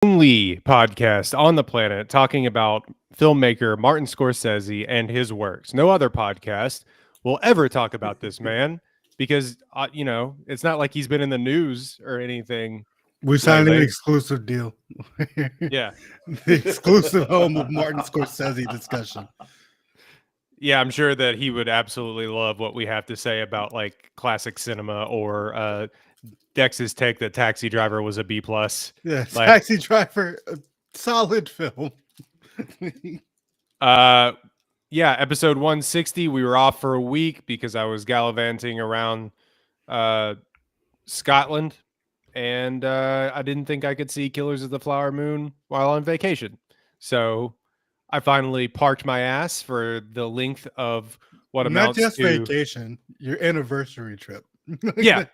only podcast on the planet talking about filmmaker Martin Scorsese and his works. No other podcast will ever talk about this man because, it's not like he's been in the news or anything We signed an lately. exclusive deal. Yeah. The exclusive home of Martin Scorsese discussion. Yeah, I'm sure that he would absolutely love what we have to say about like classic cinema or Dex's take that Taxi Driver was a B plus. Yeah, Like, Taxi Driver, a solid film. Yeah, episode 160. We were off for a week because I was gallivanting around Scotland, and I didn't think I could see Killers of the Flower Moon while on vacation. So I finally parked my ass for the length of what Not amounts just to vacation, your anniversary trip. Yeah.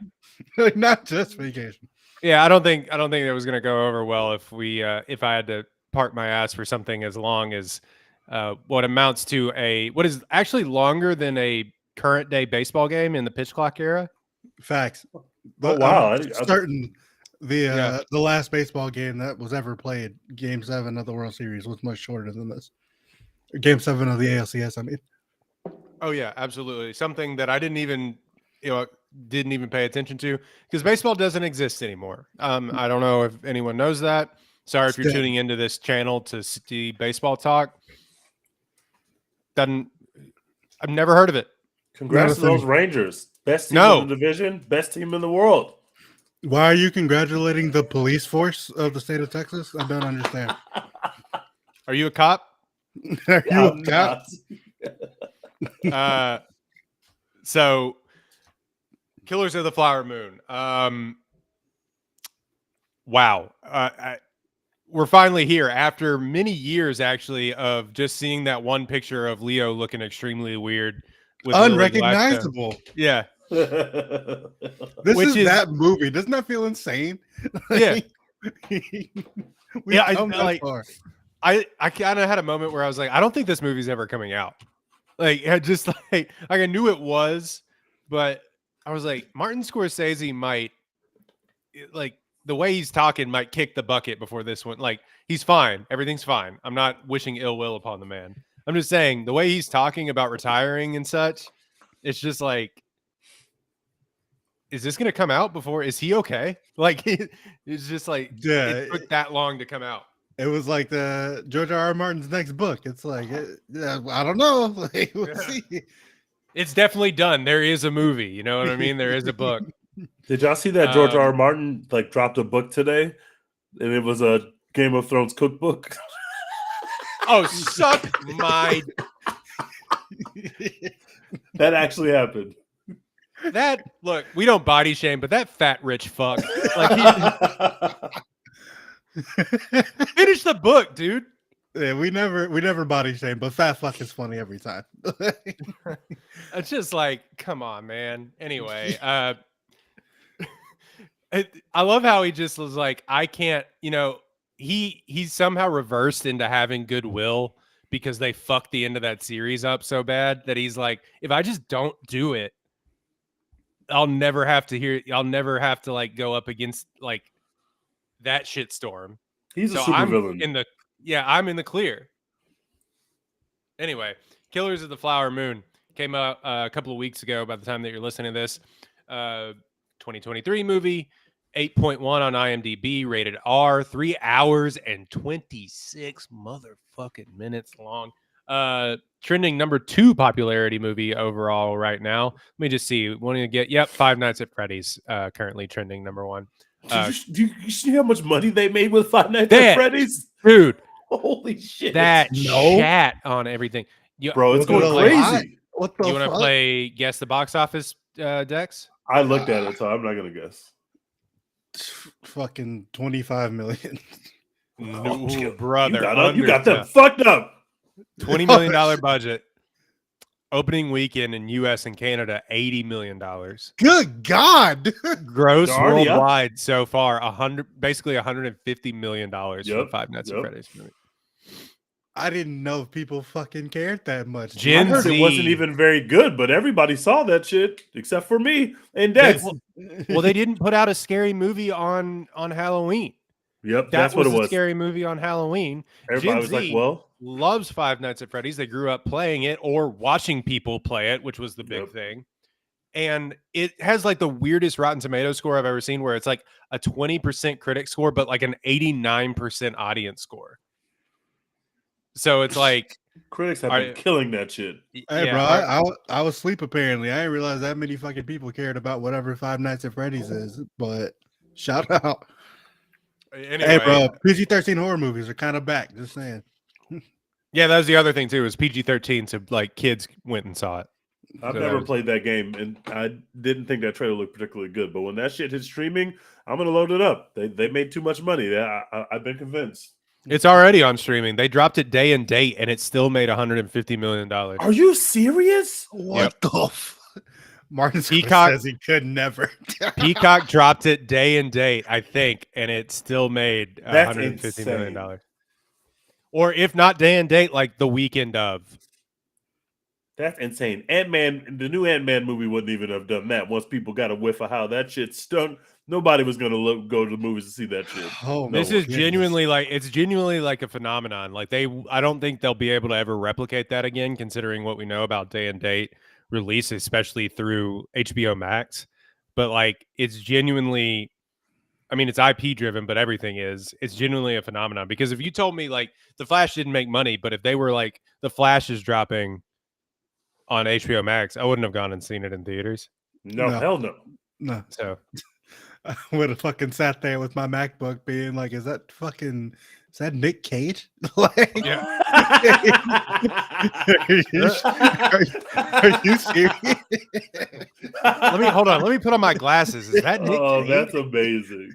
Not just vacation. Yeah, I don't think it was going to go over well if I had to park my ass for something as long as what amounts to what is actually longer than a current day baseball game in the pitch clock era. Facts. But wow, I'm certain the last baseball game that was ever played, Game 7 of the World Series, was much shorter than this. Game 7 of the ALCS, I mean. Oh yeah, absolutely. Something that I didn't even pay attention to because baseball doesn't exist anymore. I don't know if anyone knows that. Sorry if you're tuning into this channel to see baseball talk. I've never heard of it. Congrats to those Rangers. Best team in the division, best team in the world. Why are you congratulating the police force of the state of Texas? I don't understand. Are you a cop? Are you a cop? So Killers of the Flower Moon. Wow. We're finally here after many years, actually, of just seeing that one picture of Leo looking extremely weird. With unrecognizable. Yeah. This is that movie. Doesn't that feel insane? Yeah. I kind of had a moment where I was like, I don't think this movie's ever coming out. Like, I knew it was, but I was like, Martin Scorsese might, like, the way he's talking might kick the bucket before this one. Like, he's fine. Everything's fine. I'm not wishing ill will upon the man. I'm just saying the way he's talking about retiring and such, it's just like, is this going to come out before? Is he okay? Like, it's just like, it took that long to come out. It was like the George R.R. Martin's next book. It's like, I don't know. Like, we'll see. It's definitely done. There is a movie. You know what I mean? There is a book. Did y'all see that George R.R. Martin dropped a book today? And it was a Game of Thrones cookbook. Oh, suck my. That actually happened. Look, we don't body shame, but that fat rich fuck. Like, finish the book, dude. Yeah, we never body shame, but fat fuck is funny every time. It's just like, come on, man. Anyway, I love how he just was like, I can't, he's somehow reversed into having goodwill because they fucked the end of that series up so bad that he's like, if I just don't do it, I'll never have to like go up against like that shitstorm. He's a super villain. I'm in the clear. Anyway, Killers of the Flower Moon came out a couple of weeks ago by the time that you're listening to this. 2023 movie, 8.1 on IMDb, rated R, 3 hours and 26 motherfucking minutes long. Trending number 2 popularity movie overall right now. Let me just see. Want to get Five Nights at Freddy's currently trending number 1. Do you see how much money they made with Five Nights at Freddy's? Dude. Holy shit. That chat on everything. Bro, it's going crazy. What the You want to play Guess the Box Office, Dex? I looked at it, so I'm not going to guess. Fucking 25 million. No, brother. You got them fucked up. $20 million budget. Opening weekend in U.S. and Canada, $80 million. Good God! Gross worldwide so far, basically $150 million for Five Nights at Freddy's movie. I didn't know people fucking cared that much. I heard it wasn't even very good, but everybody saw that shit except for me and Dex. Well, they didn't put out a scary movie on Halloween. Yep, That that's what was it a was. scary movie on Halloween. Everybody Gen was like, Z well, loves Five Nights at Freddy's. They grew up playing it or watching people play it, which was the big thing. And it has like the weirdest Rotten Tomato score I've ever seen, where it's like a 20% critic score, but like an 89% audience score. So it's like critics have been killing that shit. Hey, bro, I was asleep apparently. I didn't realize that many fucking people cared about whatever Five Nights at Freddy's is. But shout out. Anyway, hey, bro, PG-13 horror movies are kind of back. Just saying. Yeah, that was the other thing too. Is PG-13, so like kids went and saw it. I've never played that game, and I didn't think that trailer looked particularly good. But when that shit hits streaming, I'm gonna load it up. They made too much money. I've been convinced. It's already on streaming. They dropped it day and date, and it still made $150 million. Are you serious? What the? Martin Peacock says he could never. Peacock dropped it day and date, I think, and it still made $150 million. Or if not day and date, like the weekend of. That's insane. Ant-Man, the new Ant-Man movie wouldn't even have done that. Once people got a whiff of how that shit stunk, nobody was going to go to the movies to see that shit. Oh, this is genuinely like a phenomenon. Like I don't think they'll be able to ever replicate that again, considering what we know about day and date release, especially through HBO Max. But like, it's genuinely, I mean, it's IP driven, but everything is. It's genuinely a phenomenon. Because if you told me like The Flash didn't make money, but if they were like The Flash is dropping on HBO Max, I wouldn't have gone and seen it in theaters. No, hell no. No. So I would have fucking sat there with my MacBook being like, is that Nick Cage? Like, yeah. Are you serious? Let me put on my glasses. Is that Nick Cage? Oh, that's amazing.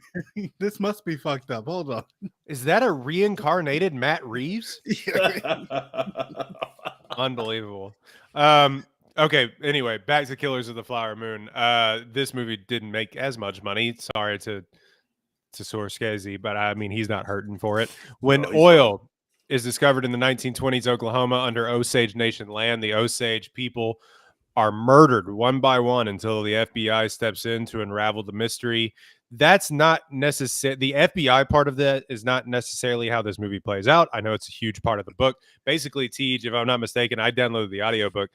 This must be fucked up. Hold on. Is that a reincarnated Matt Reeves? Unbelievable. Okay, anyway, back to Killers of the Flower Moon. This movie didn't make as much money. Sorry to Scorsese, but I mean, he's not hurting for it. When oil is discovered in the 1920s Oklahoma under Osage Nation land, the Osage people are murdered one by one until the FBI steps in to unravel the mystery. That's not necessary. The FBI part of that is not necessarily how this movie plays out. I know it's a huge part of the book. Basically, Tej, if I'm not mistaken, I downloaded the audiobook.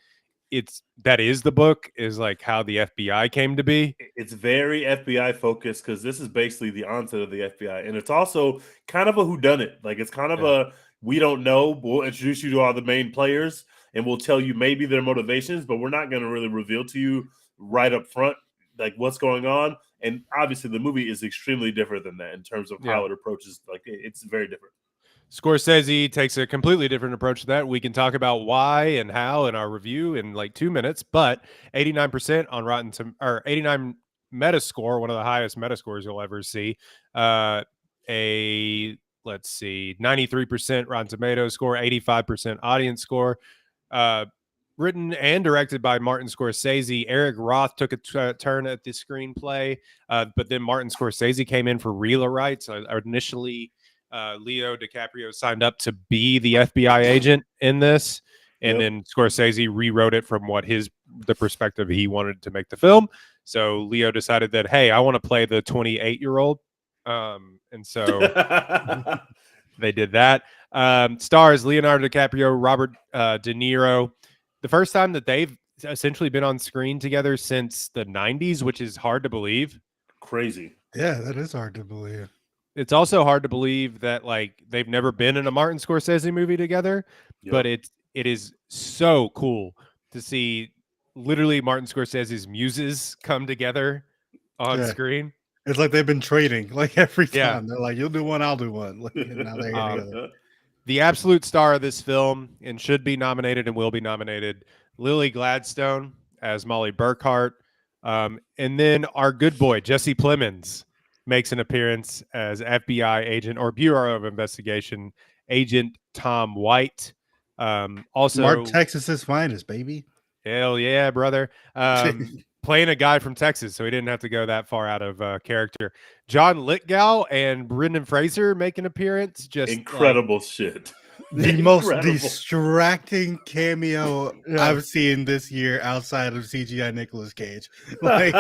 That is the book, is like how the FBI came to be. It's very FBI focused because this is basically the onset of the FBI, and it's also kind of a whodunit. Like it's kind of a we don't know. We'll introduce you to all the main players, and we'll tell you maybe their motivations, but we're not going to really reveal to you right up front like what's going on. And obviously, the movie is extremely different than that in terms of how it approaches. Like it's very different. Scorsese takes a completely different approach to that. We can talk about why and how in our review in like 2 minutes, but 89% on 89 Metascore, one of the highest Metascores you'll ever see. Let's see, 93% Rotten Tomatoes score, 85% audience score. Written and directed by Martin Scorsese. Eric Roth took a turn at the screenplay, but then Martin Scorsese came in for real rights. Initially, Leo DiCaprio signed up to be the FBI agent in this, and then Scorsese rewrote it from the perspective he wanted to make the film. So Leo decided that, hey, I want to play the 28-year-old, and so they did that. Stars Leonardo DiCaprio, Robert De Niro. The first time that they've essentially been on screen together since the 90s, which is hard to believe. Crazy. Yeah, that is hard to believe. It's also hard to believe that like they've never been in a Martin Scorsese movie together, but it is so cool to see literally Martin Scorsese's muses come together on screen. It's like they've been trading like every time. They're like, you'll do one, I'll do one. Like, now they're together. The absolute star of this film and should be nominated and will be nominated, Lily Gladstone as Molly Burkhart. And then our good boy, Jesse Plemons, makes an appearance as FBI agent or Bureau of Investigation agent Tom White. Also, Mark Texas's finest, baby. Hell yeah, brother. Playing a guy from Texas, so he didn't have to go that far out of character. John Lithgow and Brendan Fraser make an appearance. Just incredible shit. The most Incredible. distracting cameo Yeah. I've seen this year outside of CGI Nicolas Cage. Like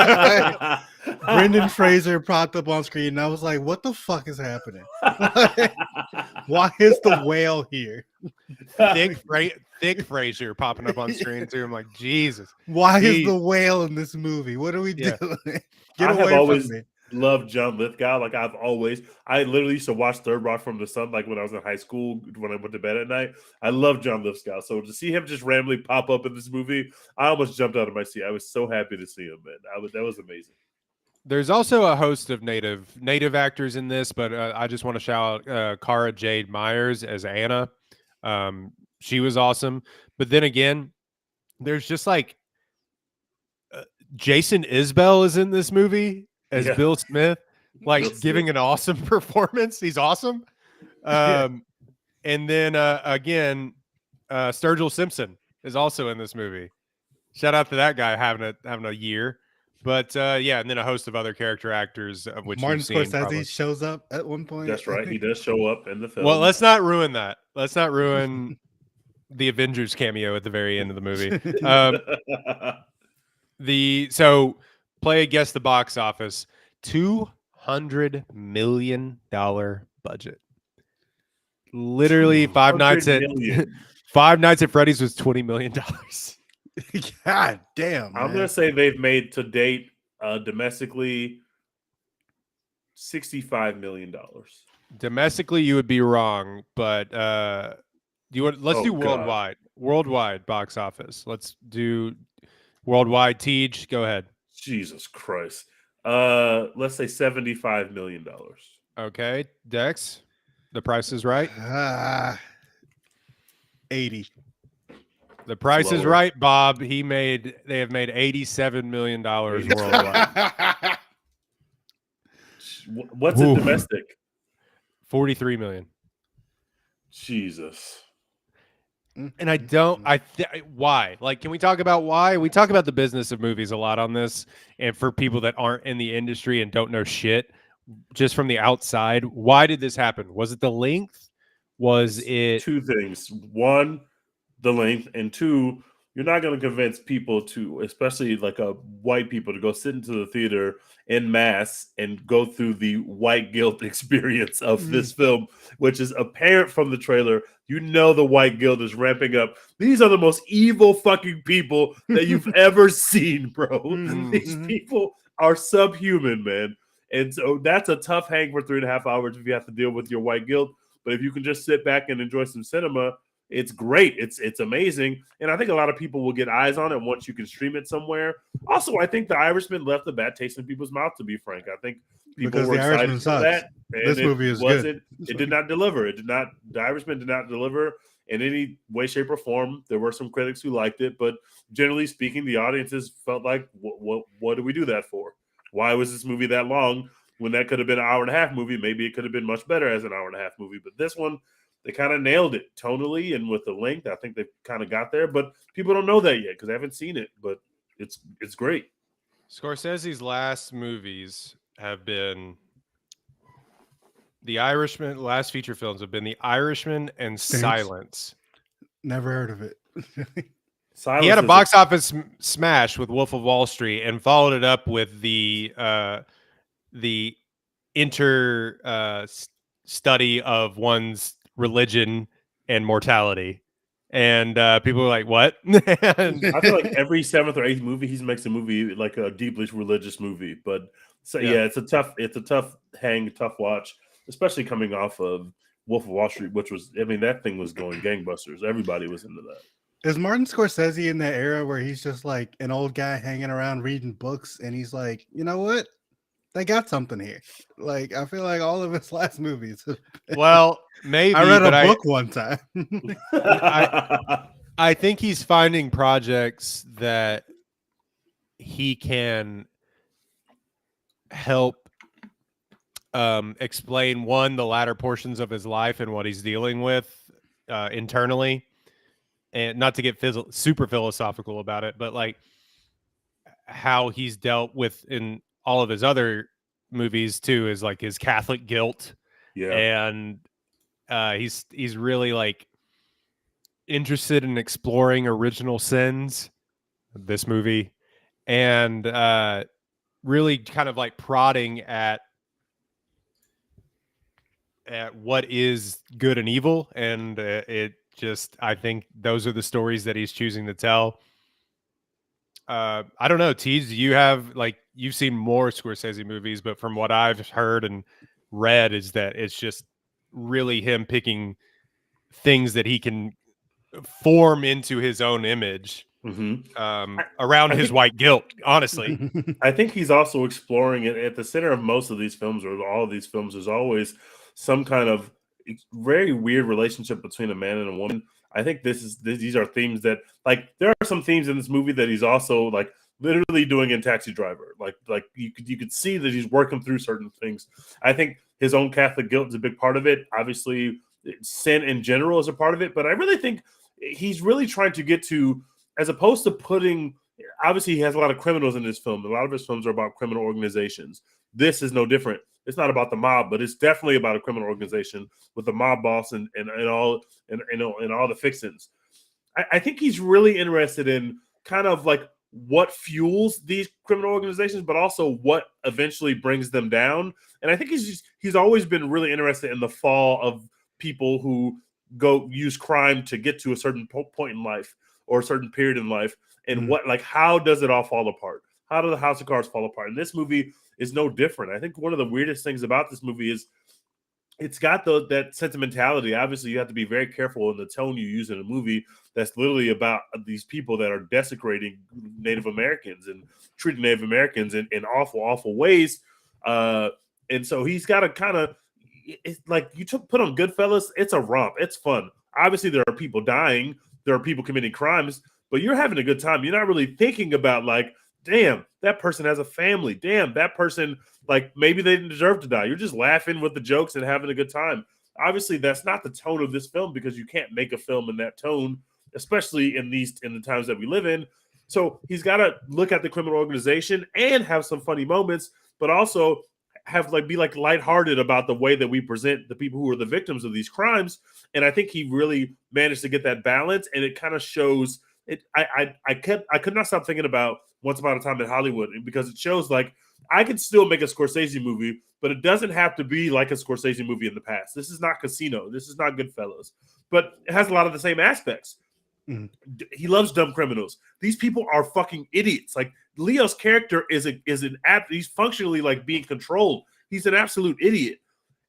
Brendan Fraser popped up on screen, and I was like, "What the fuck is happening? Why is the whale here? Thick Fraser popping up on screen too. I'm like, Jesus. Why is Jeez. the whale in this movie? What are we Yeah. doing? Get I have away from always me!" loved John Lithgow. Like I literally used to watch Third Rock from the Sun, like when I was in high school, when I went to bed at night. I love John Lithgow. So to see him just randomly pop up in this movie, I almost jumped out of my seat. I was so happy to see him, man. That was amazing. There's also a host of native actors in this, but I just want to shout out Cara Jade Myers as Anna. She was awesome. But then again, there's just like Jason Isbell is in this movie as Bill Smith, like Bill Smith. giving an awesome performance. He's awesome. And then again, Sturgill Simpson is also in this movie. Shout out to that guy having a year. But yeah, and then a host of other character actors of which Martin you've seen. Scorsese shows up at one point. That's right. He does show up in the film. Well, let's not ruin that. Let's not ruin the Avengers cameo at the very end of the movie. So play a guess the box office. $200 million budget. Literally Five Nights at Freddy's was $20 million. God damn. I'm gonna say they've made to date domestically $65 million. Domestically, you would be wrong, but let's do worldwide. Worldwide box office. Let's do worldwide. Tej, go ahead. Jesus Christ. Let's say $75 million. Okay, Dex. The Price is Right. 80. The Price is Lower. Right, Bob. They have made $87 million worldwide. What's it domestic? 43 million. Jesus. And I don't. Why? Like, can we talk about why? We talk about the business of movies a lot on this, and for people that aren't in the industry and don't know shit, just from the outside, why did this happen? Was it the length? Was it two things? One, the length, and two, you're not going to convince people to, especially like white people, to go sit into the theater en masse and go through the white guilt experience of this film, which is apparent from the trailer. You know the white guilt is ramping up. These are the most evil fucking people that you've ever seen, bro. These people are subhuman, man. And so that's a tough hang for 3.5 hours if you have to deal with your white guilt. But if you can just sit back and enjoy some cinema, it's great. It's amazing. And I think a lot of people will get eyes on it once you can stream it somewhere. Also, I think The Irishman left a bad taste in people's mouth, to be frank. I think people were excited for that. And this movie is good. It did not deliver. The Irishman did not deliver in any way, shape, or form. There were some critics who liked it, but generally speaking, the audiences felt like, what did we do that for? Why was this movie that long when that could have been an hour-and-a-half movie? Maybe it could have been much better as an hour-and-a-half movie, but this one, they kind of nailed it tonally and with the length. I think they've kind of got there, but people don't know that yet because they haven't seen it, but it's great. Scorsese's last movies have been The Irishman. Last feature films have been The Irishman and Silence. Never heard of it. Silence he had a box office smash with Wolf of Wall Street and followed it up with the study of one's religion and mortality. And people were like, what? I feel like every 7th or 8th movie he makes a movie like a deeply religious movie. But it's a tough hang, tough watch, especially coming off of Wolf of Wall Street, which was, that thing was going gangbusters. Everybody was into that. Is Martin Scorsese in that era where he's just like an old guy hanging around reading books and he's like, you know what? They got something here. Like, I feel like all of his last movies. Well, maybe. I read a book one time. I think he's finding projects that he can help explain, one, the latter portions of his life and what he's dealing with internally. And not to get super philosophical about it, but like how he's dealt with in all of his other movies too, is like his Catholic guilt. Yeah. And he's really like interested in exploring original sins, this movie, and really kind of like prodding at what is good and evil, and it just, I think those are the stories that he's choosing to tell. I don't know, Tease, you have, like, you've seen more Scorsese movies, but from what I've heard and read is that it's just really him picking things that he can form into his own image around I his think white guilt, honestly. I think he's also exploring it at the center of most of these films, or all of these films. There's always some kind of very weird relationship between a man and a woman. I think these are themes that, like, there are some themes in this movie that he's also like literally doing in Taxi Driver. Like you could see that he's working through certain things. I think his own Catholic guilt is a big part of it. Obviously, sin in general is a part of it, but I really think he's really trying to get to, as opposed to putting, obviously he has a lot of criminals in his film. A lot of his films are about criminal organizations. This is no different. It's not about the mob, but it's definitely about a criminal organization with the mob boss and all and all the fixins. I think he's really interested in kind of like what fuels these criminal organizations, but also what eventually brings them down. And I think he's always been really interested in the fall of people who go use crime to get to a certain point in life or a certain period in life, and what, like, how does it all fall apart? How do the House of Cards fall apart? And this movie is no different. I think one of the weirdest things about this movie is it's got that sentimentality. Obviously, you have to be very careful in the tone you use in a movie that's literally about these people that are desecrating Native Americans and treating Native Americans in awful, awful ways. And so he's got to kind of, it's like you put on Goodfellas. It's a romp. It's fun. Obviously, there are people dying. There are people committing crimes, but you're having a good time. You're not really thinking about, like, damn, that person has a family. Damn, that person, like, maybe they didn't deserve to die. You're just laughing with the jokes and having a good time. Obviously, that's not the tone of this film, because you can't make a film in that tone, especially in the times that we live in. So he's got to look at the criminal organization and have some funny moments, but also have be lighthearted about the way that we present the people who are the victims of these crimes. And I think he really managed to get that balance, and it kind of shows it. I could not stop thinking about Once Upon a Time in Hollywood, because it shows, like, I could still make a Scorsese movie, but it doesn't have to be like a Scorsese movie in the past. This is not Casino. This is not Goodfellas, but it has a lot of the same aspects. He loves dumb criminals. These people are fucking idiots. Like, Leo's character he's functionally like being controlled. He's an absolute idiot.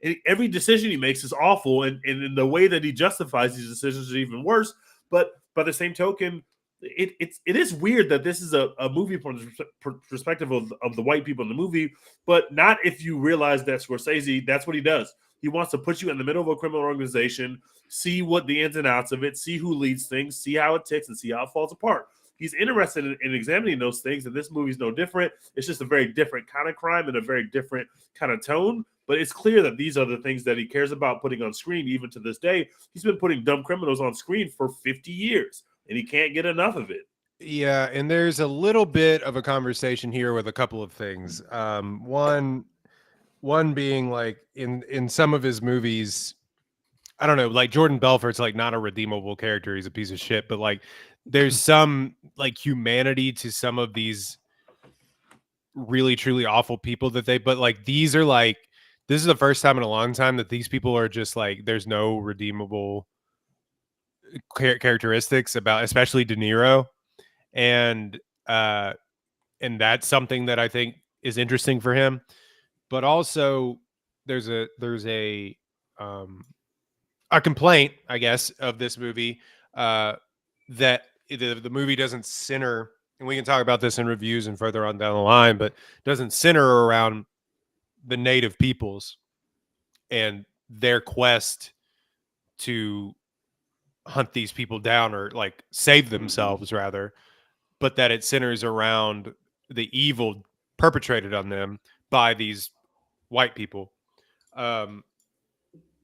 And every decision he makes is awful, and in the way that he justifies these decisions is even worse. But by the same token, it is weird that this is a movie from the perspective of the white people in the movie, but not if you realize that Scorsese, that's what he does. He wants to put you in the middle of a criminal organization, see what the ins and outs of it, see who leads things, see how it ticks, and see how it falls apart. He's interested in examining those things, and this movie's no different. It's just a very different kind of crime and a very different kind of tone. But it's clear that these are the things that he cares about putting on screen, even to this day. He's been putting dumb criminals on screen for 50 years, and he can't get enough of it. Yeah, and there's a little bit of a conversation here with a couple of things. One being, like, in some of his movies, I don't know, like Jordan Belfort's like not a redeemable character. He's a piece of shit, but like there's some like humanity to some of these really truly awful people but like these are like, this is the first time in a long time that these people are just like, there's no redeemable characteristics about, especially De Niro. And uh and that's something that I think is interesting for him. But also there's a complaint, I guess, of this movie, that the movie doesn't center, and we can talk about this in reviews and further on down the line, but doesn't center around the native peoples and their quest to hunt these people down, or like save themselves rather, but that it centers around the evil perpetrated on them by these white people. Um,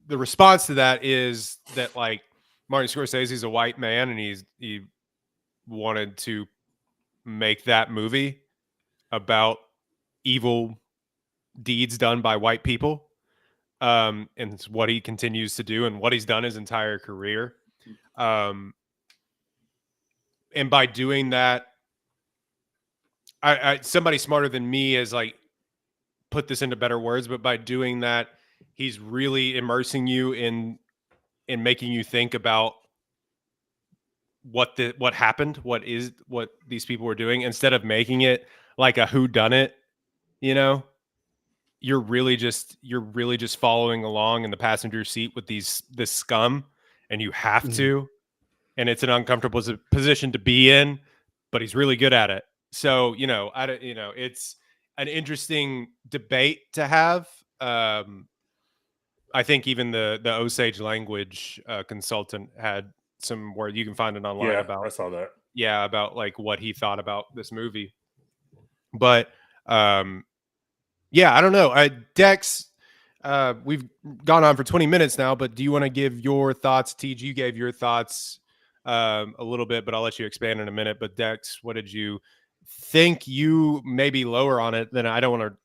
the response to that is that, like, Martin Scorsese is a white man, and he wanted to make that movie about evil deeds done by white people. And it's what he continues to do and what he's done his entire career. and by doing that, I somebody smarter than me is like put this into better words, but by doing that, he's really immersing you in making you think about what happened, what these people were doing, instead of making it like a who done it, you know. You're really just following along in the passenger seat with this scum, and you have to, and it's an uncomfortable position to be in, but he's really good at it. So, you know, it's an interesting debate to have. I think even the Osage language consultant had some where you can find it online Yeah, about I saw that. about like what he thought about this movie. But yeah, I don't know. Dex, we've gone on for 20 minutes now, but do you want to give your thoughts? TG, you gave your thoughts a little bit, but I'll let you expand in a minute. But Dex, what did you think? You may be lower on it than I don't want to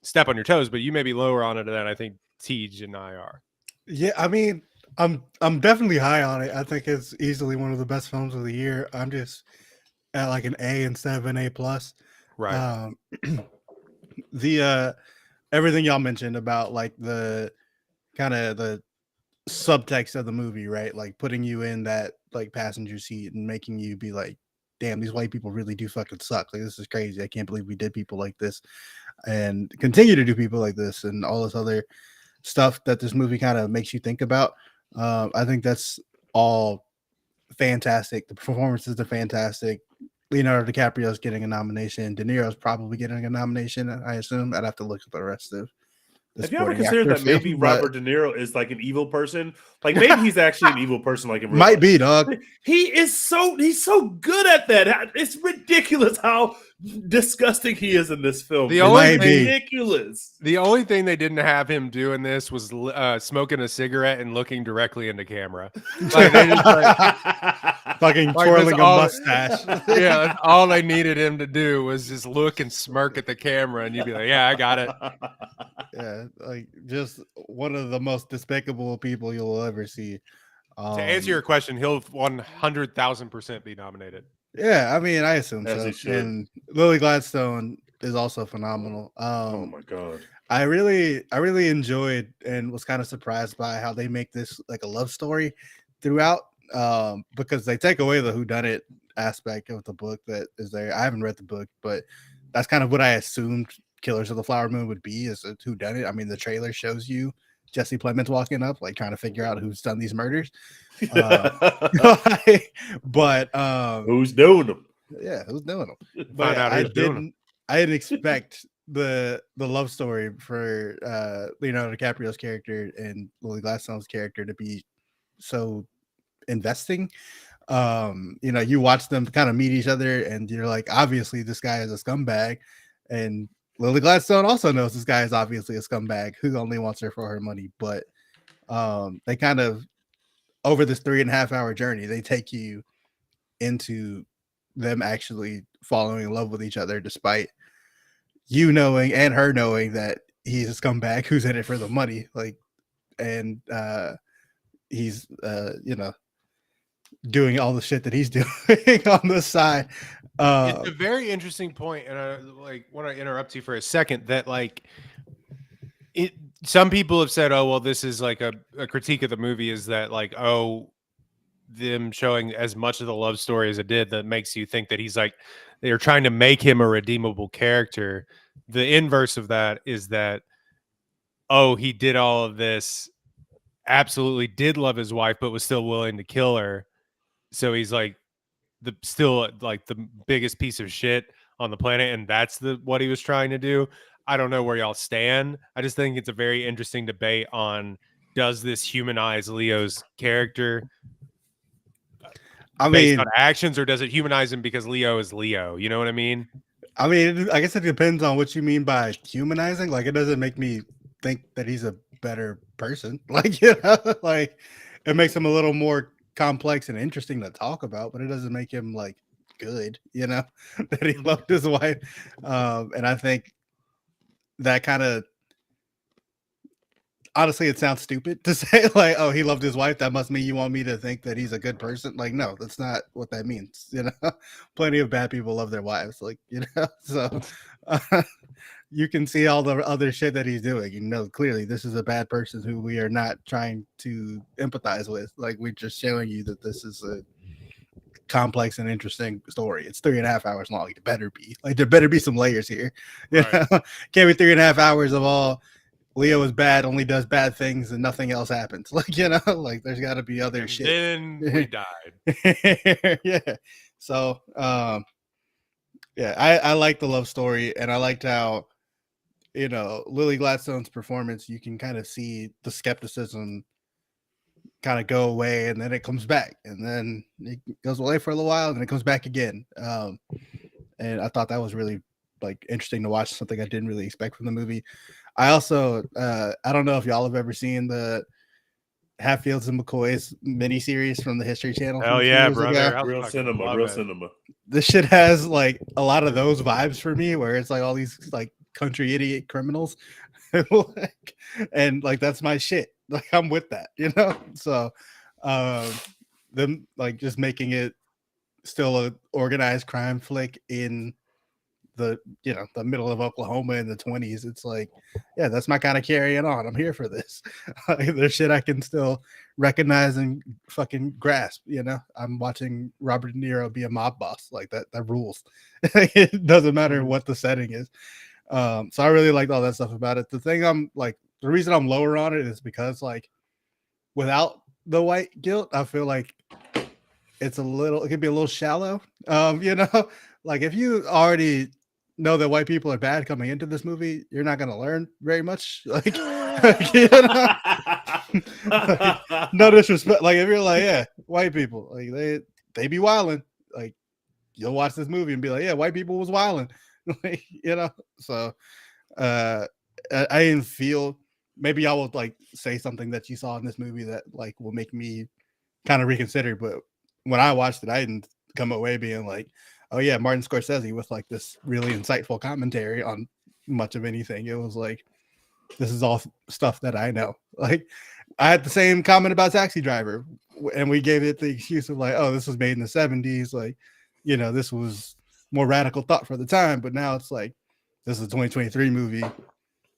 step on your toes, but you may be lower on it than I think TG and I are. Yeah, I mean, I'm definitely high on it. I think it's easily one of the best films of the year. I'm just at like an A instead of an A plus. Right. The everything y'all mentioned about like the kind of the subtext of the movie, right? Like putting you in that like passenger seat and making you be like, damn, these white people really do fucking suck. Like this is crazy. I can't believe we did people like this and continue to do people like this and all this other stuff that this movie kind of makes you think about. I think that's all fantastic. The performances are fantastic. Leonardo DiCaprio's getting a nomination. De Niro's probably getting a nomination. I assume. I'd have to look at the rest of the Have you ever supporting considered actor that maybe film, but Robert De Niro is like an evil person? Like maybe he's actually an evil person, like in real might life. be, dog. He's so good at that. It's ridiculous how disgusting he is in this film. The It's only thing- ridiculous. The only thing they didn't have him do in this was smoking a cigarette and looking directly into camera. Like, they just, Fucking like, twirling that's a all- mustache. yeah, that's all they needed him to do was just look and smirk at the camera, and you'd be like, "Yeah, I got it." Yeah, like just one of the most despicable people you'll ever see. To answer your question, he'll 100,000% be nominated. Yeah, I mean, I assume As so. he should. And Lily Gladstone is also phenomenal. Oh my god. I really enjoyed and was kind of surprised by how they make this like a love story throughout. Because they take away the whodunit aspect of the book that is there. I haven't read the book, but that's kind of what I assumed Killers of the Flower Moon would be, is a whodunit. I mean, the trailer shows you Jesse Plemons walking up, like trying to figure out who's done these murders. But Who's doing them? yeah, who's doing them? Find But out who's doing I didn't expect the love story for Leonardo DiCaprio's character and Lily Gladstone's character to be so investing. You watch them kind of meet each other and you're like, obviously this guy is a scumbag, and Lily Gladstone also knows this guy is obviously a scumbag who only wants her for her money. But they kind of, over this 3.5 hour journey, they take you into them actually falling in love with each other, despite you knowing and her knowing that he's a scumbag who's in it for the money. Like, and he's doing all the shit that he's doing on the side. It's a very interesting point, and I want to interrupt you for a second. That some people have said, "Oh, well, this is like a critique of the movie." Is that like, oh, them showing as much of the love story as it did, that makes you think that he's like they're trying to make him a redeemable character. The inverse of that is that, oh, he did all of this, absolutely did love his wife, but was still willing to kill her. So he's like still like the biggest piece of shit on the planet, and that's what he was trying to do. I don't know where y'all stand. I just think it's a very interesting debate on, does this humanize Leo's character based on actions, or does it humanize him because Leo is Leo? You know what I mean? I guess it depends on what you mean by humanizing. Like, it doesn't make me think that he's a better person. Like, like it makes him a little more complex and interesting to talk about, but it doesn't make him like good, that he loved his wife. And I think that kind of, honestly, it sounds stupid to say like, "Oh, he loved his wife. That must mean you want me to think that he's a good person." Like, no, that's not what that means. Plenty of bad people love their wives. Like, so uh, you can see all the other shit that he's doing. Clearly this is a bad person who we are not trying to empathize with. Like, we're just showing you that this is a complex and interesting story. It's 3.5 hours long. It better be. Like, there better be some layers here. Right. Can't be 3.5 hours of all Leo is bad, only does bad things, and nothing else happens. Like, like there's got to be other And shit. then we died. Yeah. So, yeah, I like the love story, and I liked how, Lily Gladstone's performance. You can kind of see the skepticism kind of go away, and then it comes back, and then it goes away for a little while, and then it comes back again. And I thought that was really interesting to watch. Something I didn't really expect from the movie. I also, I don't know if y'all have ever seen the Hatfields and McCoy's miniseries from the History Channel. Hell yeah, years brother. ago. Real cinema. This shit has like a lot of those vibes for me, where it's like all these like country idiot criminals, and like that's my shit. Like, I'm with that, So, them like just making it still a organized crime flick in the the middle of Oklahoma in the 20s. It's like, yeah, that's my kind of carrying on. I'm here for this. There's shit I can still recognize and fucking grasp. I'm watching Robert De Niro be a mob boss. Like, that rules. It doesn't matter what the setting is. So I really liked all that stuff about it. The reason I'm lower on it is because, like, without the white guilt, I feel like it could be a little shallow. Like, if you already know that white people are bad coming into this movie, you're not going to learn very much. Like, no disrespect. Like, if you're like, yeah, white people, like they be wilding, like, you'll watch this movie and be like, yeah, white people was wilding. So I didn't feel, maybe y'all will like say something that you saw in this movie that like will make me kind of reconsider. But when I watched it, I didn't come away being like, oh yeah, Martin Scorsese with like this really insightful commentary on much of anything. It was like, this is all stuff that I know. Like, I had the same comment about Taxi Driver, and we gave it the excuse of like, oh, this was made in the 70s. Like, this was more radical thought for the time. But now it's like, this is a 2023 movie.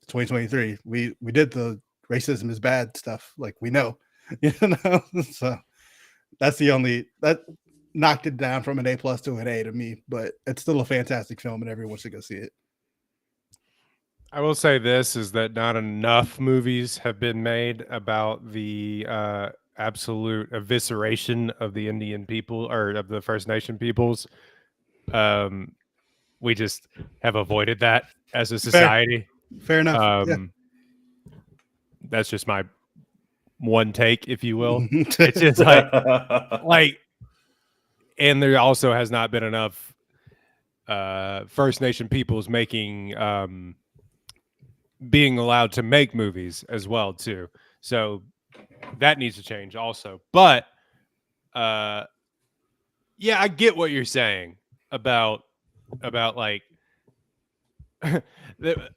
2023. We did the racism is bad stuff. Like, we know, So that's that knocked it down from an A+ to an A to me, but it's still a fantastic film and everyone should go see it. I will say this is that not enough movies have been made about the absolute evisceration of the Indian people or of the First Nation peoples. We just have avoided that as a society. Fair enough. That's just my one take, if you will. It's just like, and there also has not been enough First Nation peoples making being allowed to make movies as well too. So that needs to change also. But yeah, I get what you're saying about like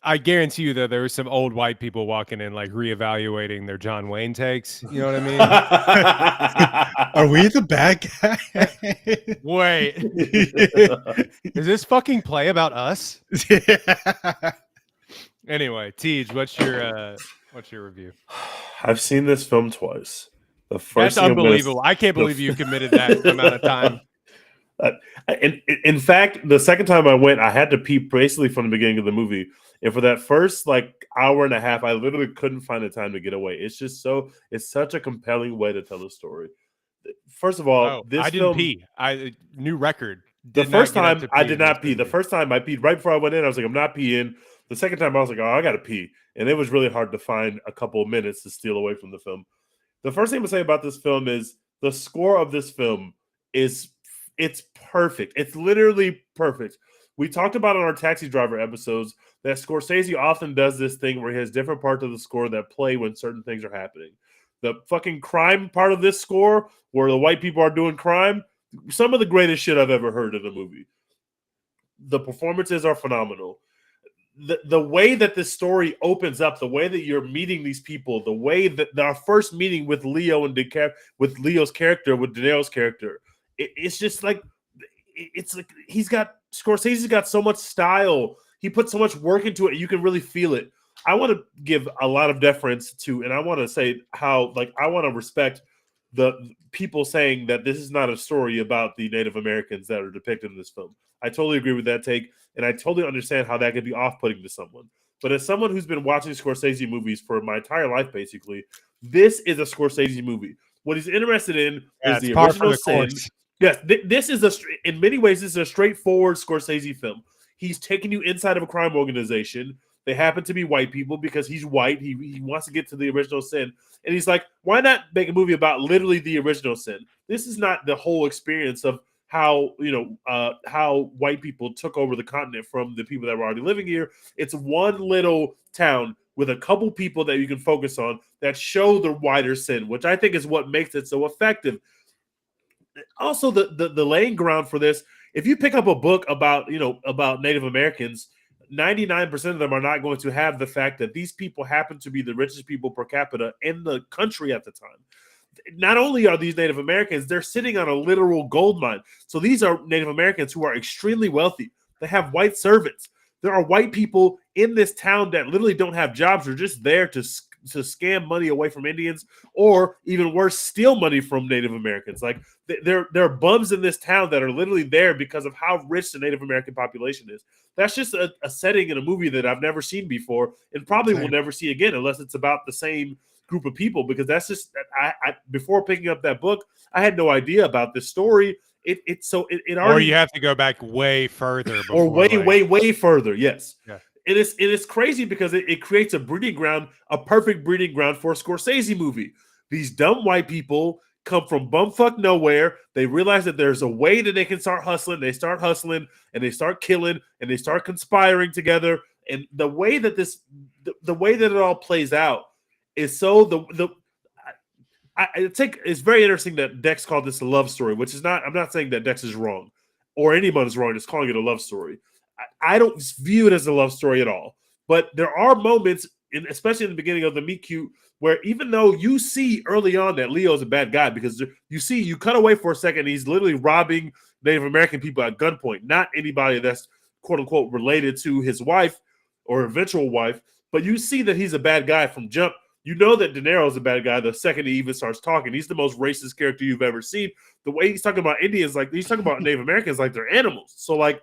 I guarantee you that there were some old white people walking in like reevaluating their John Wayne takes. You know what I mean? Are we the bad guy? Wait, is this fucking play about us? Anyway, Tej, what's your review? I've seen this film twice. The first That's unbelievable. I can't believe you committed that amount of time. In fact, the second time I went, I had to pee basically from the beginning of the movie. And for that first like hour and a half, I literally couldn't find the time to get away. It's just it's such a compelling way to tell a story. First of all, I didn't pee. New record. The first time I did not pee. The first time I peed right before I went in, I was like, I'm not peeing. The second time I was like, oh, I got to pee. And it was really hard to find a couple of minutes to steal away from the film. The first thing to say about this film is the score of this film it's perfect. It's literally perfect. We talked about on our Taxi Driver episodes that Scorsese often does this thing where he has different parts of the score that play when certain things are happening. The fucking crime part of this score, where the white people are doing crime, some of the greatest shit I've ever heard in a movie. The performances are phenomenal. the way that this story opens up, the way that you're meeting these people, the way that our first meeting with Leo and with Leo's character, with De Niro's character, it's just like it's like Scorsese's got so much style. He put so much work into it. You can really feel it. I want to give a lot of deference to, and I want to say how, like, I want to respect the people saying that this is not a story about the Native Americans that are depicted in this film. I totally agree with that take, and I totally understand how that could be off-putting to someone. But as someone who's been watching Scorsese movies for my entire life, basically, this is a Scorsese movie. What he's interested in is the original sin. Yes, this is in many ways, this is a straightforward Scorsese film. He's taking you inside of a crime organization. They happen to be white people because he's white. He wants to get to the original sin. And he's like, why not make a movie about literally the original sin? This is not the whole experience of how, how white people took over the continent from the people that were already living here. It's one little town with a couple people that you can focus on that show the wider sin, which I think is what makes it so effective. Also, the laying ground for this, if you pick up a book about Native Americans, 99% of them are not going to have the fact that these people happen to be the richest people per capita in the country at the time. Not only are these Native Americans, they're sitting on a literal gold mine. So these are Native Americans who are extremely wealthy. They have white servants. There are white people in this town that literally don't have jobs. They're just there to scam money away from Indians, or even worse, steal money from Native Americans. Like there are bums in this town that are literally there because of how rich the Native American population is. That's just a setting in a movie that I've never seen before, and probably will never see again unless it's about the same group of people. Because that's just I before picking up that book, I had no idea about this story. It already, or you have to go back way further, or way further. Yes. Yeah. It is crazy because it creates a perfect breeding ground for a Scorsese movie. These dumb white people come from bumfuck nowhere. They realize that there's a way that they can start hustling. They start hustling and they start killing and they start conspiring together. And the way that the way that it all plays out is so it's very interesting that Dex called this a love story, which is not. I'm not saying that Dex is wrong or anyone is wrong. Just calling it a love story. I don't view it as a love story at all. But there are moments, especially in the beginning of the meet cute, where even though you see early on that Leo's a bad guy, because you cut away for a second, he's literally robbing Native American people at gunpoint, not anybody that's quote unquote related to his wife or eventual wife, but you see that he's a bad guy from jump. You know that De Niro's a bad guy the second he even starts talking. He's the most racist character you've ever seen. The way he's talking about Indians, like he's talking about Native Americans like they're animals. So like,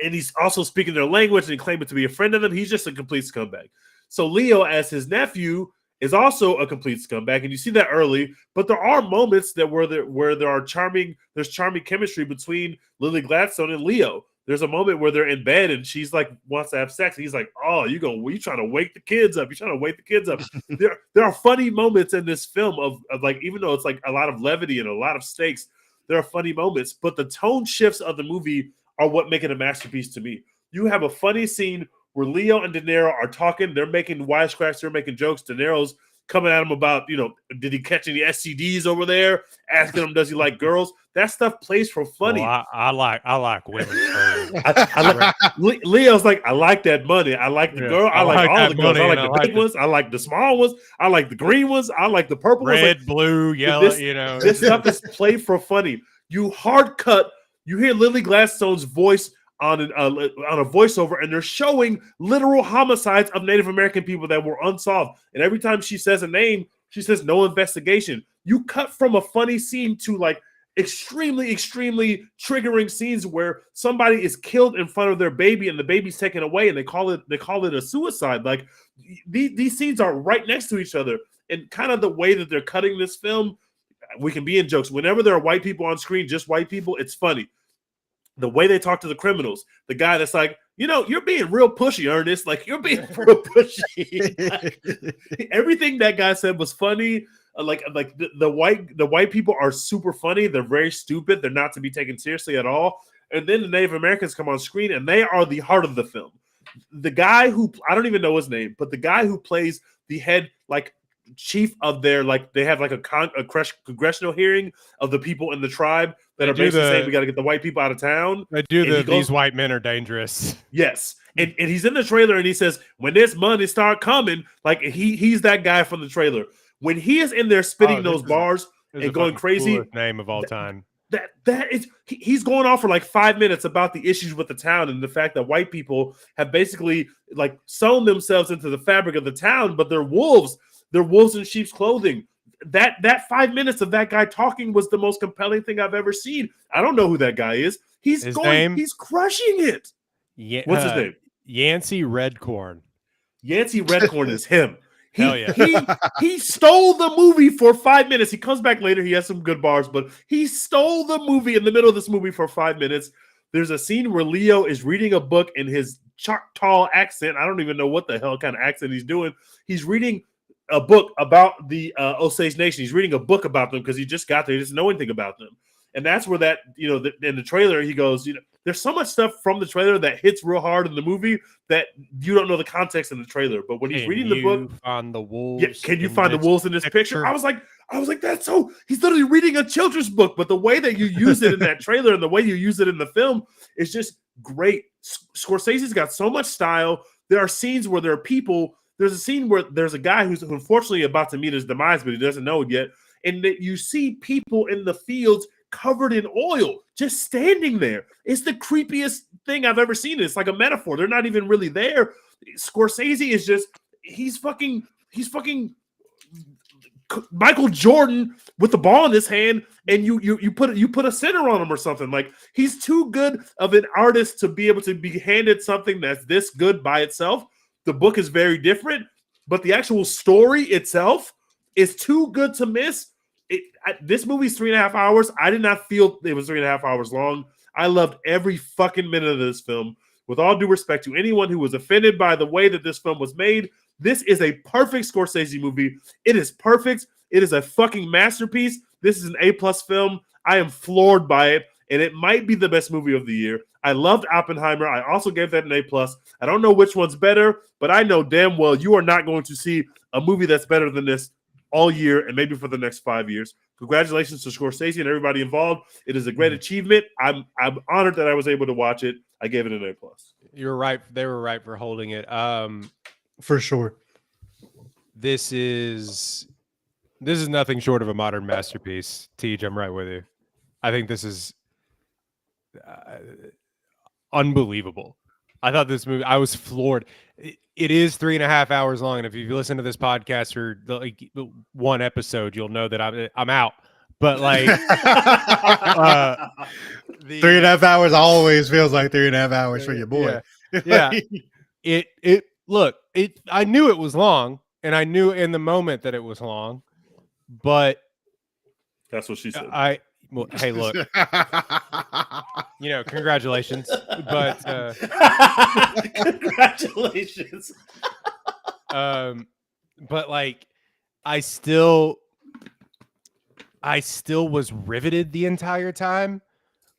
and he's also speaking their language and claiming to be a friend of them. He's just a complete scumbag. So Leo, as his nephew, is also a complete scumbag, and you see that early. But there are moments where there's charming chemistry between Lily Gladstone and Leo. There's a moment where they're in bed and she's like wants to have sex. And he's like, "Oh, you trying to wake the kids up? You trying to wake the kids up?" There are funny moments in this film of like, even though it's like a lot of levity and a lot of stakes, there are funny moments. But the tone shifts of the movie are what make it a masterpiece to me. You have a funny scene where Leo and De Niro are talking. They're making wisecracks. They're making jokes. De Niro's coming at him about, did he catch any STDs over there? Asking him, does he like girls? That stuff plays for funny. Well, I like women. Leo's like, I like that money. I like the girl. I like all the girls. I like the big ones. I like the small ones. I like the green ones. I like the purple ones. Red, blue, yellow, This stuff is played for funny. You hard cut. You hear Lily Gladstone's voice on a voiceover, and they're showing literal homicides of Native American people that were unsolved. And every time she says a name, she says no investigation. You cut from a funny scene to like extremely, extremely triggering scenes where somebody is killed in front of their baby and the baby's taken away, and they call it a suicide. Like these scenes are right next to each other, and kind of the way that they're cutting this film, we can be in jokes. Whenever there are white people on screen, just white people, it's funny. The way they talk to the criminals, the guy that's like, you're being real pushy, Ernest. Like, you're being real pushy. Like, everything that guy said was funny. Like the white people are super funny. They're very stupid. They're not to be taken seriously at all. And then the Native Americans come on screen, and they are the heart of the film. The guy who, I don't even know his name, but the guy who plays the head, like, chief of their, like, they have like a congressional hearing of the people in the tribe that are basically saying we got to get the white people out of town. They do these white men are dangerous. Yes, And he's in the trailer and he says, when this money start coming, like he's that guy from the trailer. When he is in there spitting those bars and going crazy, name of all time. That is, he's going off for like 5 minutes about the issues with the town and the fact that white people have basically like sewn themselves into the fabric of the town, but they're wolves. They're wolves in sheep's clothing. That 5 minutes of that guy talking was the most compelling thing I've ever seen. I don't know who that guy is. He's crushing it. Yeah, what's his name? Yancey Redcorn. Yancey Redcorn is him. Hell yeah. He stole the movie for 5 minutes. He comes back later. He has some good bars, but he stole the movie in the middle of this movie for 5 minutes. There's a scene where Leo is reading a book in his Choctaw accent. I don't even know what the hell kind of accent he's doing. He's reading a book about the Osage Nation. He's reading a book about them because he just got there. He doesn't know anything about them. And that's where that, in the trailer, he goes, there's so much stuff from the trailer that hits real hard in the movie that you don't know the context in the trailer. But when he's reading the book, find the wolves. Yeah, can you find the wolves in this picture? I was like, that's so. He's literally reading a children's book, but the way that you use it in that trailer and the way you use it in the film is just great. Scorsese's got so much style. There are scenes where there are people. There's a scene where there's a guy who's unfortunately about to meet his demise, but he doesn't know it yet. And that you see people in the fields covered in oil, just standing there. It's the creepiest thing I've ever seen. It's like a metaphor. They're not even really there. Scorsese is just, he's fucking Michael Jordan with the ball in his hand, and you put a center on him or something. Like, he's too good of an artist to be able to be handed something that's this good by itself. The book is very different, but the actual story itself is too good to miss. This movie's 3.5 hours. I did not feel it was 3.5 hours long. I loved every fucking minute of this film. With all due respect to anyone who was offended by the way that this film was made, this is a perfect Scorsese movie. It is perfect. It is a fucking masterpiece. This is an A+ film. I am floored by it, and it might be the best movie of the year. I loved Oppenheimer. I also gave that an A+. I don't know which one's better, but I know damn well you are not going to see a movie that's better than this all year and maybe for the next 5 years. Congratulations to Scorsese and everybody involved. It is a great achievement. I'm honored that I was able to watch it. I gave it an A+. You're right. They were right for holding it. For sure. This is nothing short of a modern masterpiece. Tej, I'm right with you. I think this is unbelievable. I thought this movie, I was floored. It is 3.5 hours long, and if you listen to this podcast for the one episode, you'll know that I'm out. But like, 3.5 hours always feels like 3.5 hours for your boy. Yeah. I knew it was long, and I knew in the moment that it was long, but that's what she said. Hey, look, congratulations, but congratulations. But like, I still was riveted the entire time,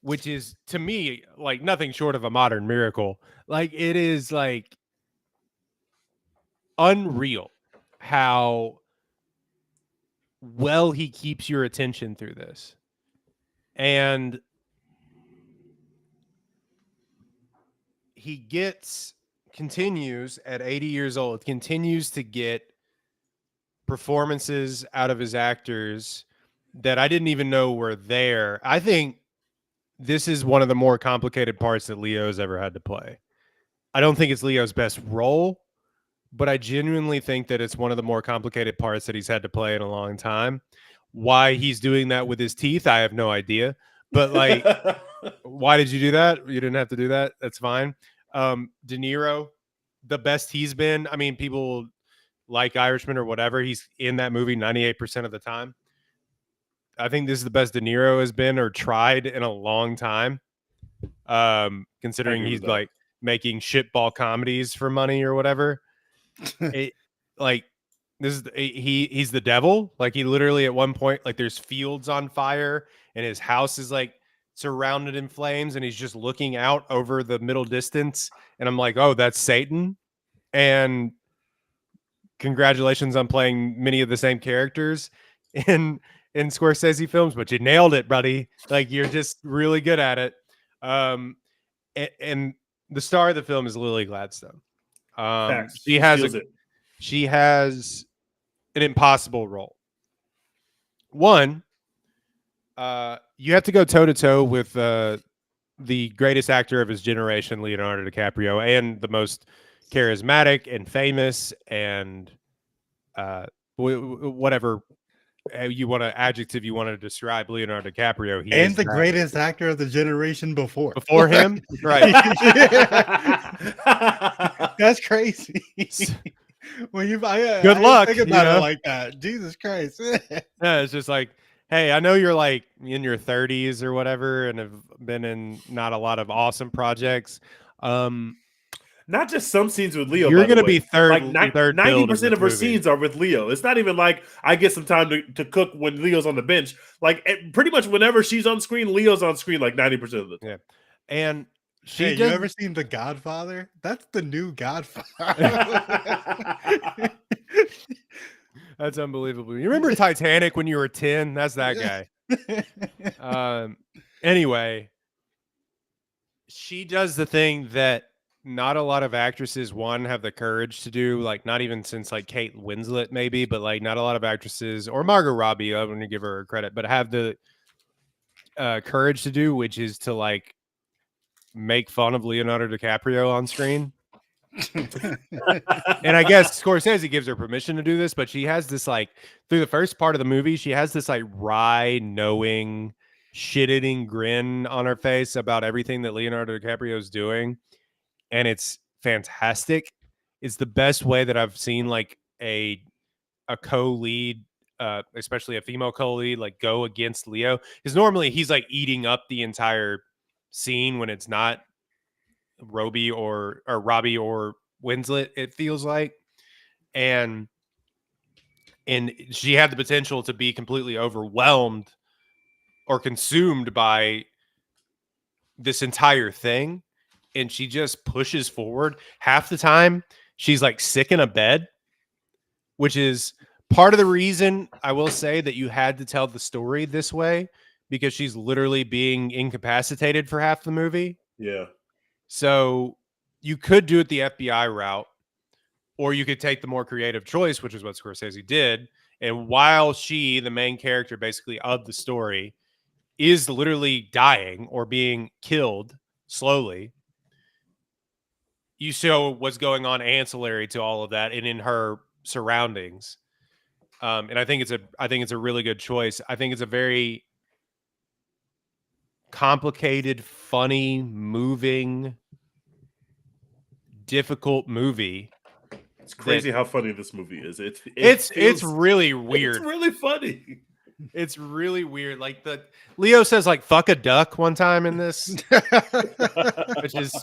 which is to me like nothing short of a modern miracle. Like, it is like unreal how well he keeps your attention through this. And he continues at 80 years old, continues to get performances out of his actors that I didn't even know were there. I think this is one of the more complicated parts that Leo's ever had to play. I don't think it's Leo's best role, but I genuinely think that it's one of the more complicated parts that he's had to play in a long time. Why he's doing that with his teeth, I have no idea. But like, why did you do that? You didn't have to do that. That's fine. De Niro, the best he's been. I mean, people like Irishman or whatever. He's in that movie 98% of the time. I think this is the best De Niro has been or tried in a long time. Considering he's like making shitball comedies for money or whatever. He's the devil. Like, he literally at one point, like, there's fields on fire and his house is like surrounded in flames and he's just looking out over the middle distance. And I'm like, oh, that's Satan. And congratulations on playing many of the same characters in Scorsese films, but you nailed it, buddy. Like, you're just really good at it. And the star of the film is Lily Gladstone. Facts. She has steals it. she has an impossible role. One, you have to go toe to toe with the greatest actor of his generation, Leonardo DiCaprio, and the most charismatic and famous and whatever you want to adjective you want to describe Leonardo DiCaprio. He And is the that. greatest actor of the generation before him, right? That's crazy. When you Good I luck, think you about know? it like that. Jesus Christ. Yeah, it's just like, hey, I know you're like in your 30s or whatever, and have been in not a lot of awesome projects. Not just some scenes with Leo, You're by the gonna way. be third Like build in 90% this of her movie. scenes are with Leo. It's not even like I get some time to cook when Leo's on the bench. Like pretty much whenever she's on screen, Leo's on screen like 90% of the time. Yeah, and she Hey, does. you ever seen The Godfather? That's the new Godfather. That's unbelievable. You remember Titanic when you were 10? That's that guy. Anyway, she does the thing that not a lot of actresses have the courage to do, like not even since like Kate Winslet maybe, but like not a lot of actresses or Margot Robbie, I want to give her credit, but have the courage to do, which is to like make fun of Leonardo DiCaprio on screen. And I guess Scorsese gives her permission to do this, but she has this like through the first part of the movie, she has this like wry, knowing, shit-eating grin on her face about everything that Leonardo DiCaprio is doing, and it's fantastic. It's the best way that I've seen like a co-lead, especially a female co-lead, like go against Leo, because normally he's like eating up the entire scene when it's not Robbie or Winslet, it feels like. And she had the potential to be completely overwhelmed or consumed by this entire thing, and she just pushes forward. Half the time she's like sick in a bed, which is part of the reason I will say that you had to tell the story this way, because she's literally being incapacitated for half the movie. Yeah. So you could do it the FBI route, or you could take the more creative choice, which is what Scorsese did. And while she, the main character basically of the story, is literally dying or being killed slowly, you show what's going on ancillary to all of that and in her surroundings. And I think it's a really good choice. I think it's a very complicated, funny, moving, difficult movie. It's crazy how funny this movie is. It's really weird. It's really funny. It's really weird. Like Leo says like fuck a duck one time in this, which is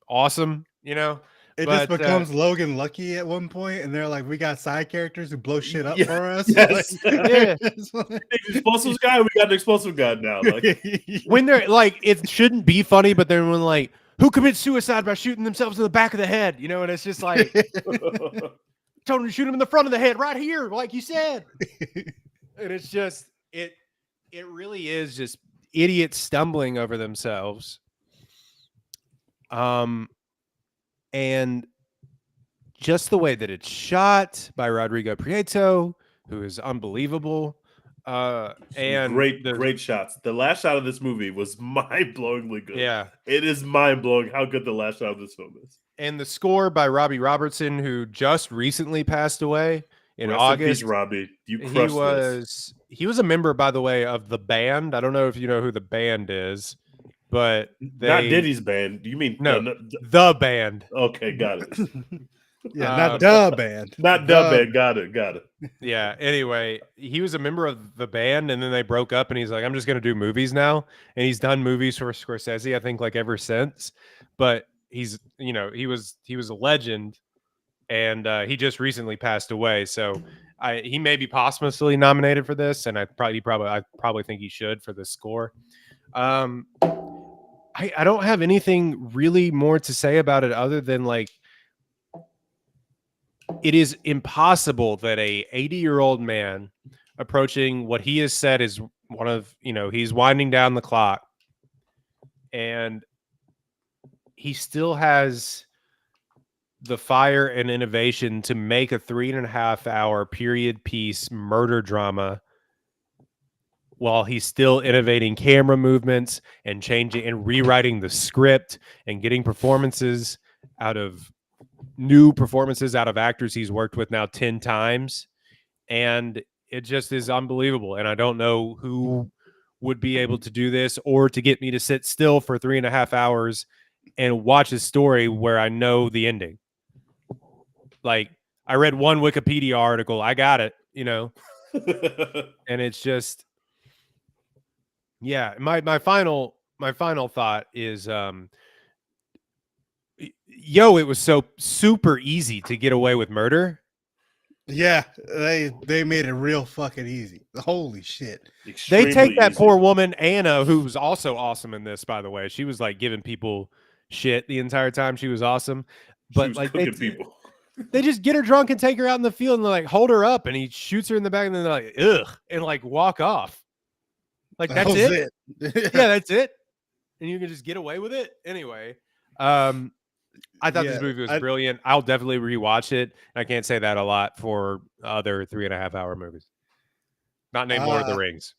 awesome, you know. It just becomes Logan Lucky at one point, and they're like, "We got side characters who blow shit up for us." Yes. Yeah. Explosives guy, we got an explosive guy now. Like, when they're like, it shouldn't be funny, but then when like, who commits suicide by shooting themselves in the back of the head, you know, and it's just like, told him to shoot him in the front of the head, right here, like you said. And it's just it really is just idiots stumbling over themselves. And just the way that it's shot by Rodrigo Prieto, who is unbelievable. And great shots. The last shot of this movie was mind-blowingly good. Yeah. It is mind-blowing how good the last shot of this film is. And the score by Robbie Robertson, who just recently passed away in Rest August. In peace, Robbie. You crushed this. He was a member, by the way, of the band. I don't know if you know who the band is, but not Diddy's band. Do you mean the band? Okay, got it. Yeah, not the band. Not the band. Got it. Yeah. Anyway, he was a member of the band, and then they broke up, and he's like, "I'm just going to do movies now." And he's done movies for Scorsese, I think, like ever since. But he's, you know, he was a legend, and he just recently passed away. So he may be posthumously nominated for this, and I probably think he should for the score. I don't have anything really more to say about it other than like, it is impossible that a 80-year-old man approaching what he has said is one of, you know, he's winding down the clock, and he still has the fire and innovation to make a 3.5 hour period piece murder drama while he's still innovating camera movements and changing and rewriting the script and getting new performances out of actors he's worked with now 10 times. And it just is unbelievable. And I don't know who would be able to do this or to get me to sit still for 3.5 hours and watch a story where I know the ending. Like, I read one Wikipedia article, I got it, and it's just, yeah. My final thought is, it was so super easy to get away with murder. Yeah, they made it real fucking easy. Holy shit. Extremely They take that easy. poor woman, Anna, who was also awesome in this, by the way. She was like giving people shit the entire time. She was awesome. But She was like cooking people. they just get her drunk and take her out in the field and they're like, hold her up, and he shoots her in the back and then they're like, ugh, and like walk off. Like, that's it. Yeah, that's it. And you can just get away with it. Anyway, I thought this movie was brilliant. I'll definitely rewatch it. I can't say that a lot for other 3.5 hour movies. Not named Lord of the Rings.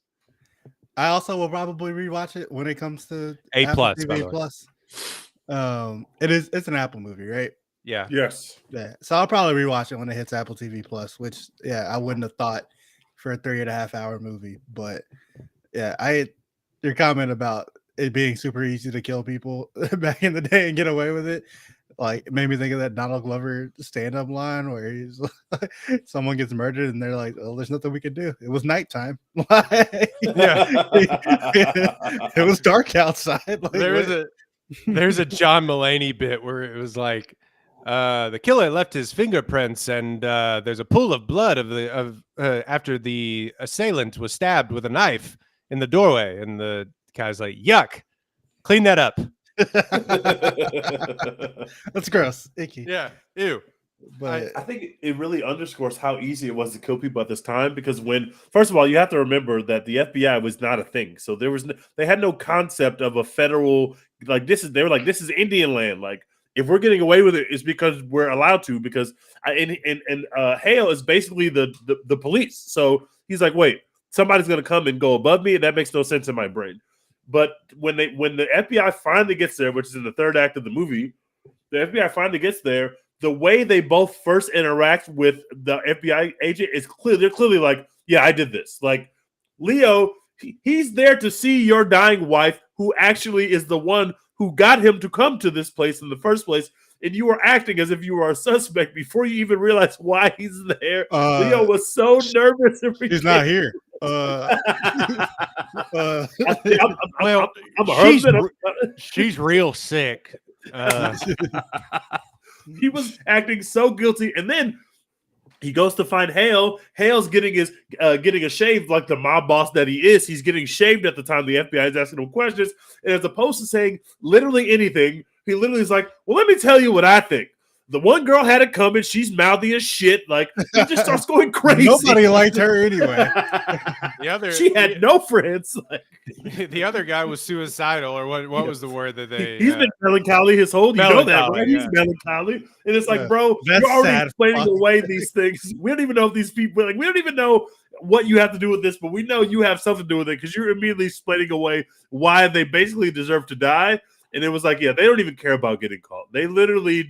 I also will probably rewatch it when it comes to A+, Apple by the TV way. Plus. It's an Apple movie, right? Yeah. Yes. Yeah. So I'll probably rewatch it when it hits Apple TV Plus, which I wouldn't have thought for a 3.5 hour movie. But yeah, your comment about it being super easy to kill people back in the day and get away with it, like, it made me think of that Donald Glover stand-up line where he's like, someone gets murdered and they're like, "Oh, there's nothing we can do. It was nighttime." It was dark outside. Like, there's a John Mulaney bit where it was like, the killer left his fingerprints and there's a pool of blood after the assailant was stabbed with a knife in the doorway, and the guy's like, yuck, clean that up. That's gross, icky. Yeah, ew. But I think it really underscores how easy it was to kill people at this time, because first of all, you have to remember that the FBI was not a thing. So they had no concept of a federal, they were like, this is Indian land. Like, if we're getting away with it, it's because we're allowed to, because Hale is basically the police. So he's like, wait, somebody's going to come and go above me. And that makes no sense in my brain. But when the FBI finally gets there, which is in the third act of the movie, the FBI finally gets there. The way they both first interact with the FBI agent is clear. They're clearly like, yeah, I did this. Like, Leo, he's there to see your dying wife, who actually is the one who got him to come to this place in the first place. And you were acting as if you were a suspect before you even realized why he's there. Leo was so nervous. He's not here. She's real sick. He was acting so guilty, and then he goes to find Hale. Hale's getting a shave like the mob boss that he is. He's getting shaved at the time the FBI is asking him questions, and as opposed to saying literally anything, he literally is like, "Well, let me tell you what I think. The one girl had it coming. She's mouthy as shit. Like, he just starts going crazy. Nobody liked her anyway. She had no friends. Like, the other guy was suicidal, or what was the word that they? He's been melancholy his whole. You know that, right? Yeah. He's melancholy, and it's like, bro, you're already explaining away these things. We don't even know if these people. Like, we don't even know what you have to do with this, but we know you have something to do with it because you're immediately explaining away why they basically deserve to die. And it was like, yeah, they don't even care about getting caught. They literally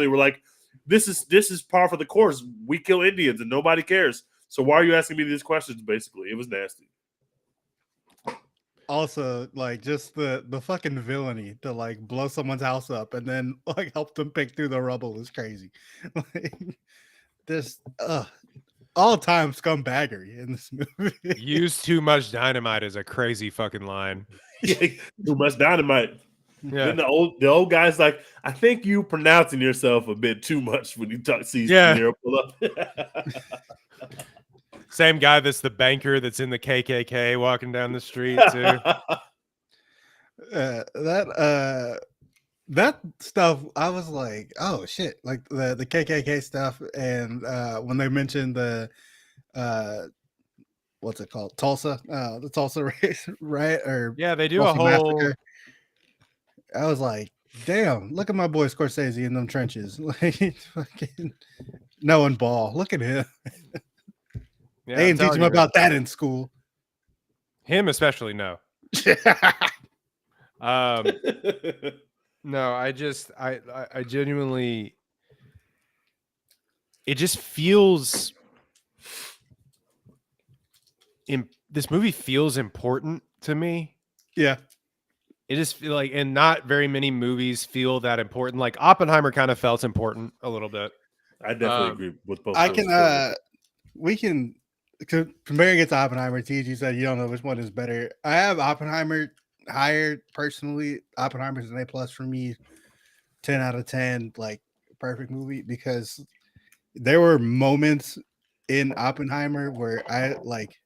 were like, this is par for the course. We kill Indians and nobody cares. So why are you asking me these questions? Basically, it was nasty. Also, like, just the fucking villainy to like blow someone's house up and then like help them pick through the rubble is crazy. Like, this all-time scumbaggery in this movie. Use too much dynamite is a crazy fucking line. Too much dynamite. Yeah. Then the old guy's like, I think you pronouncing yourself a bit too much when you see De Niro pull up. Same guy that's the banker that's in the KKK walking down the street too. That stuff, I was like, oh shit, like the KKK stuff, and when they mentioned the what's it called, Tulsa, the Tulsa race, right? Or yeah, they do Tulsa a whole massacre. I was like, Damn, look at my boy Scorsese in them trenches. Like fucking knowing ball. Look at him. Yeah, They I'm didn't teach telling him you, about that in school. him especially. No, no. I genuinely. It just feels. This movie feels important to me. Yeah. It just feel like, and not very many movies feel that important. Like Oppenheimer kind of felt important a little bit. I definitely agree with both I of those. can we can comparing it to Oppenheimer. TG said you don't know which one is better. I have Oppenheimer higher personally. Oppenheimer's an A+ for me. 10 out of 10, like perfect movie, because there were moments in Oppenheimer where I like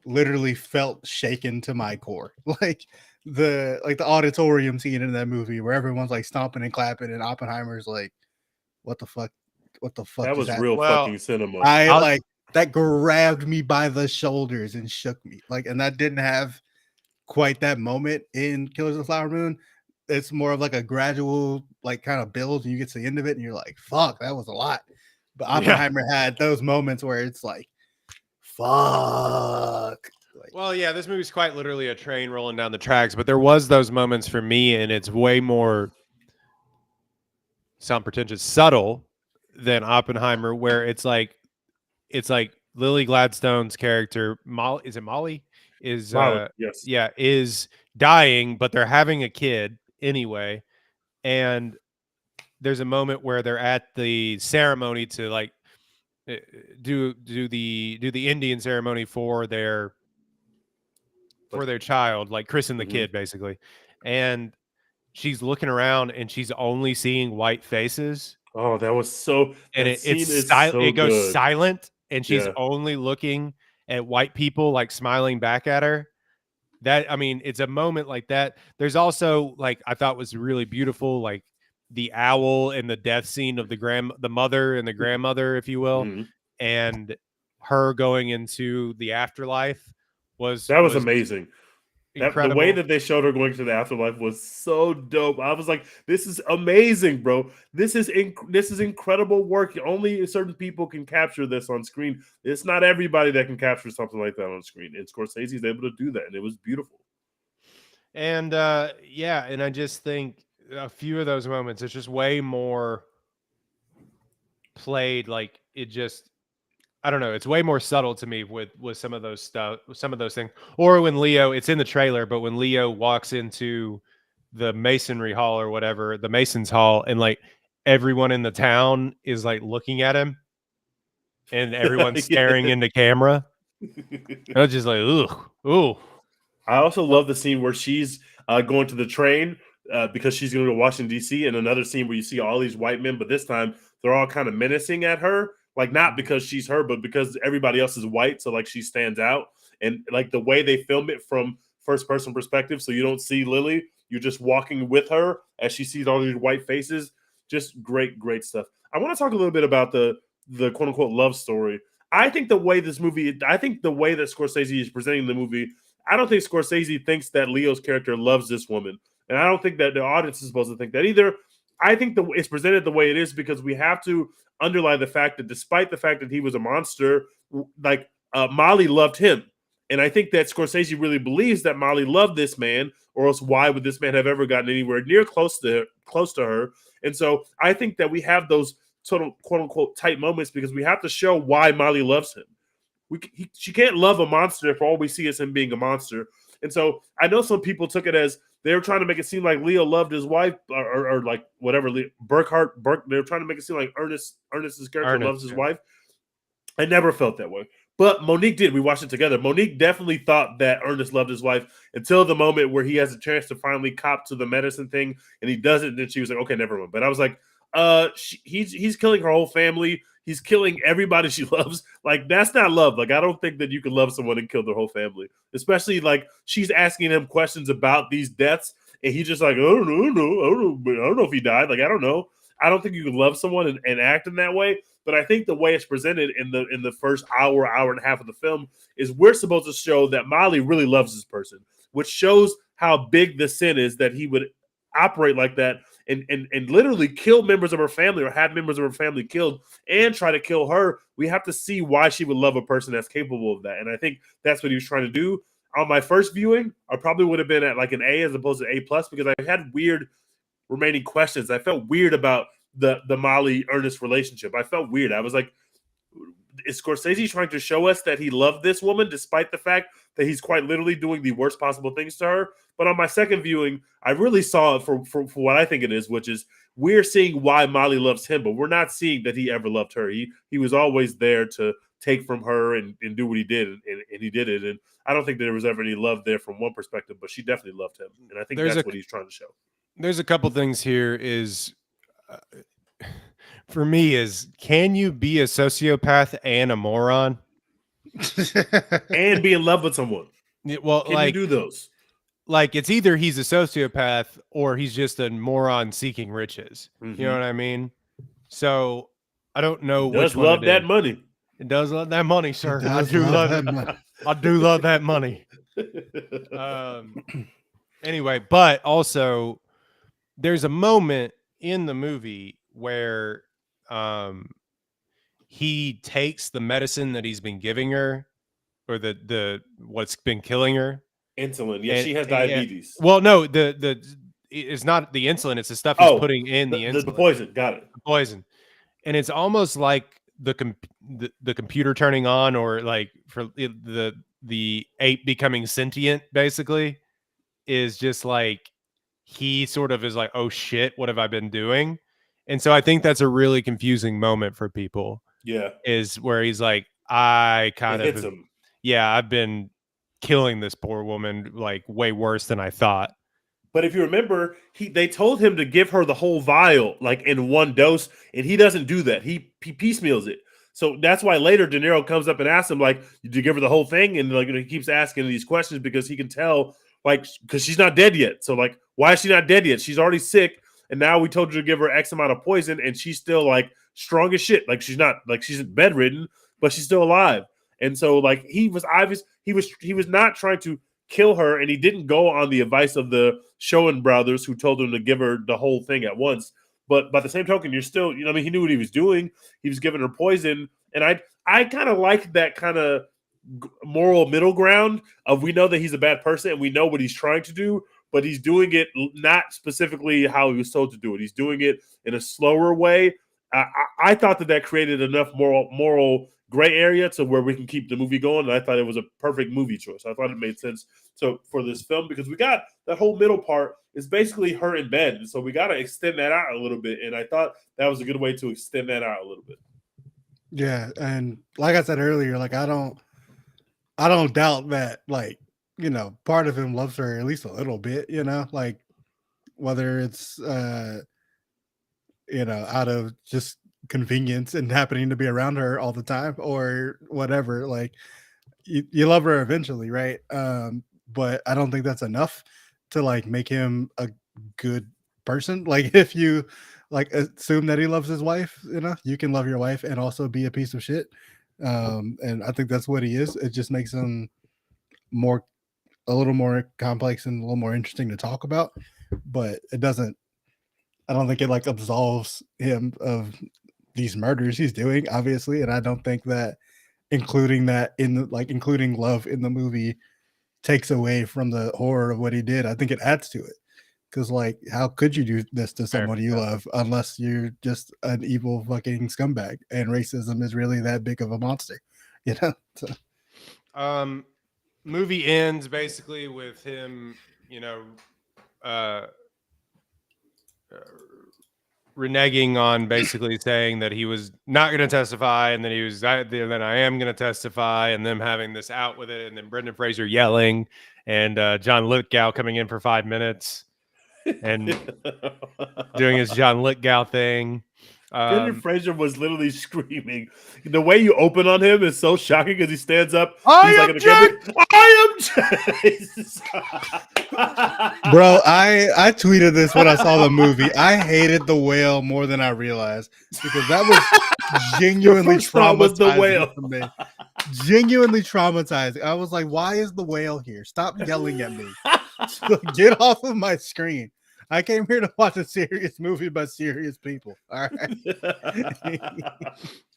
literally felt shaken to my core. Like the auditorium scene in that movie where everyone's like stomping and clapping and Oppenheimer's like, what the fuck? What the fuck That just was happened? real Well, fucking cinema. I like that grabbed me by the shoulders and shook me. Like, and that didn't have quite that moment in Killers of the Flower Moon. It's more of like a gradual, like kind of build, and you get to the end of it, and you're like, "Fuck, that was a lot." But Oppenheimer had those moments where it's like, "Fuck." Like, Well, yeah, this movie's quite literally a train rolling down the tracks, but there was those moments for me, and it's way more sound pretentious, subtle than Oppenheimer, where it's like Lily Gladstone's character, Molly, is it Molly? Is Molly, yes. yeah, is dying, but they're having a kid anyway, and there's a moment where they're at the ceremony to like do the Indian ceremony for their child, like christen the kid basically, and she's looking around and she's only seeing white faces, Oh, that was so. and That scene it's is silent. so It goes good. silent, and she's Yeah. only looking at white people, like smiling back at her. That, I mean, it's a moment like that. There's also, like, I thought was really beautiful, like the owl and the death scene of the mother and the grandmother, if you will, Mhm. and her going into the afterlife was That was amazing. That the way incredible. that they showed her going to the afterlife was so dope. I was like, "This is amazing, bro! This is incredible work. Only certain people can capture this on screen. It's not everybody that can capture something like that on screen." And Scorsese is able to do that, and it was beautiful. And yeah, and I just think a few of those moments, it's just way more played, like it just, I don't know, it's way more subtle to me with some of those stuff, some of those things. Or when Leo, it's in the trailer, but when Leo walks into the masonry hall or whatever, the Masons Hall, and like everyone in the town is like looking at him and everyone's staring into camera. I was just like, ooh. I also love the scene where she's going to the train because she's going to Washington, D.C., and another scene where you see all these white men, but this time they're all kind of menacing at her. Like, not because she's her, but because everybody else is white. So, like, she stands out. And, like, the way they film it from first person perspective, so you don't see Lily, you're just walking with her as she sees all these white faces. Just great, great stuff. I want to talk a little bit about the quote unquote love story. I think the way that Scorsese is presenting the movie, I don't think Scorsese thinks that Leo's character loves this woman. And I don't think that the audience is supposed to think that either. I think it's presented the way it is because we have to underline the fact that despite the fact that he was a monster, like Molly loved him. And I think that Scorsese really believes that Molly loved this man, or else why would this man have ever gotten anywhere near close to her? And so I think that we have those total quote unquote tight moments because we have to show why Molly loves him. She can't love a monster if all we see is him being a monster. And so I know some people took it as they were trying to make it seem like Leo loved his wife or like whatever. They were trying to make it seem like Ernest's character loves his wife. I never felt that way. But Monique did. We watched it together. Monique definitely thought that Ernest loved his wife until the moment where he has a chance to finally cop to the medicine thing, and he does it. And then she was like, "Okay, never mind." But I was like, he's killing her whole family. He's killing everybody she loves. Like, that's not love. Like, I don't think that you can love someone and kill their whole family. Especially like she's asking him questions about these deaths, and he's just like, I don't know if he died. Like, I don't know. I don't think you can love someone and act in that way. But I think the way it's presented in the first hour and a half of the film is we're supposed to show that Molly really loves this person, which shows how big the sin is that he would operate like that and literally kill members of her family or have members of her family killed and try to kill her. We have to see why she would love a person that's capable of that. And I think that's what he was trying to do. On my first viewing, I probably would have been at like an A as opposed to A plus because I had weird remaining questions. I felt weird about the Molly Ernest relationship. I felt weird. I was like, is Scorsese trying to show us that he loved this woman despite the fact that he's quite literally doing the worst possible things to her? But on my second viewing, I really saw it for what I think it is, which is we're seeing why Molly loves him, but we're not seeing that he ever loved her. He was always there to take from her and do what he did, and he did it. And I don't think there was ever any love there from one perspective, but she definitely loved him. And I think that's what he's trying to show. There's a couple things here is... for me is, can you be a sociopath and a moron and be in love with someone? Well, can you do those? Like, it's either he's a sociopath or he's just a moron seeking riches. Mm-hmm. You know what I mean? So I don't know. He does love that money. It does love that money, sir. I do love it. I do love that money. Anyway, but also there's a moment in the movie where he takes the medicine that he's been giving her, or the what's been killing her, insulin. Yeah, she has diabetes. Well, no, it's not the insulin; it's the stuff he's putting in the insulin. The poison. Got it. The poison, and it's almost like the computer turning on, or like for the ape becoming sentient. Basically, is just like he sort of is like, oh shit, what have I been doing? And so I think that's a really confusing moment for people. Yeah. Is where he's like, I kind of, I've been killing this poor woman like way worse than I thought. But if you remember, they told him to give her the whole vial like in one dose, and he doesn't do that. He piecemeals it. So that's why later De Niro comes up and asks him, like, did you give her the whole thing? And like, he keeps asking these questions because he can tell, like, because she's not dead yet. So like, why is she not dead yet? She's already sick. And now we told you to give her X amount of poison, and she's still like strong as shit. Like she's not, like she's bedridden, but she's still alive. And so like he was not trying to kill her, and he didn't go on the advice of the Schoen brothers who told him to give her the whole thing at once. But by the same token, you're still, I mean, he knew what he was doing. He was giving her poison, and I kind of like that kind of moral middle ground of, we know that he's a bad person and we know what he's trying to do, but he's doing it not specifically how he was told to do it. He's doing it in a slower way. I thought that created enough moral gray area to where we can keep the movie going, and I thought it was a perfect movie choice. I thought it made sense for this film, because we got that whole middle part is basically her in bed, and so we got to extend that out a little bit, and I thought that was a good way to extend that out a little bit. Yeah, and like I said earlier, like I don't doubt that, like, part of him loves her at least a little bit, like whether it's out of just convenience and happening to be around her all the time or whatever, like you love her eventually, right? But I don't think that's enough to like make him a good person. Like if you like assume that he loves his wife, you can love your wife and also be a piece of shit. And I think that's what he is. It just makes him a little more complex and a little more interesting to talk about, but I don't think it like absolves him of these murders he's doing, obviously. And I don't think that including love in the movie takes away from the horror of what he did. I think it adds to it. Because like, how could you do this to someone you love unless you're just an evil fucking scumbag and racism is really that big of a monster, So. Movie ends basically with him, reneging on basically saying that he was not going to testify, and then then I am going to testify, and them having this out with it, and then Brendan Fraser yelling, and John Lithgow coming in for 5 minutes and doing his John Lithgow thing. Brendan Fraser was literally screaming. The way you open on him is so shocking because he stands up. I am James. Bro, I tweeted this when I saw the movie. I hated the whale more than I realized because that was genuinely traumatizing for me. Genuinely traumatizing. I was like, why is the whale here? Stop yelling at me. Get off of my screen. I came here to watch a serious movie about serious people. All right.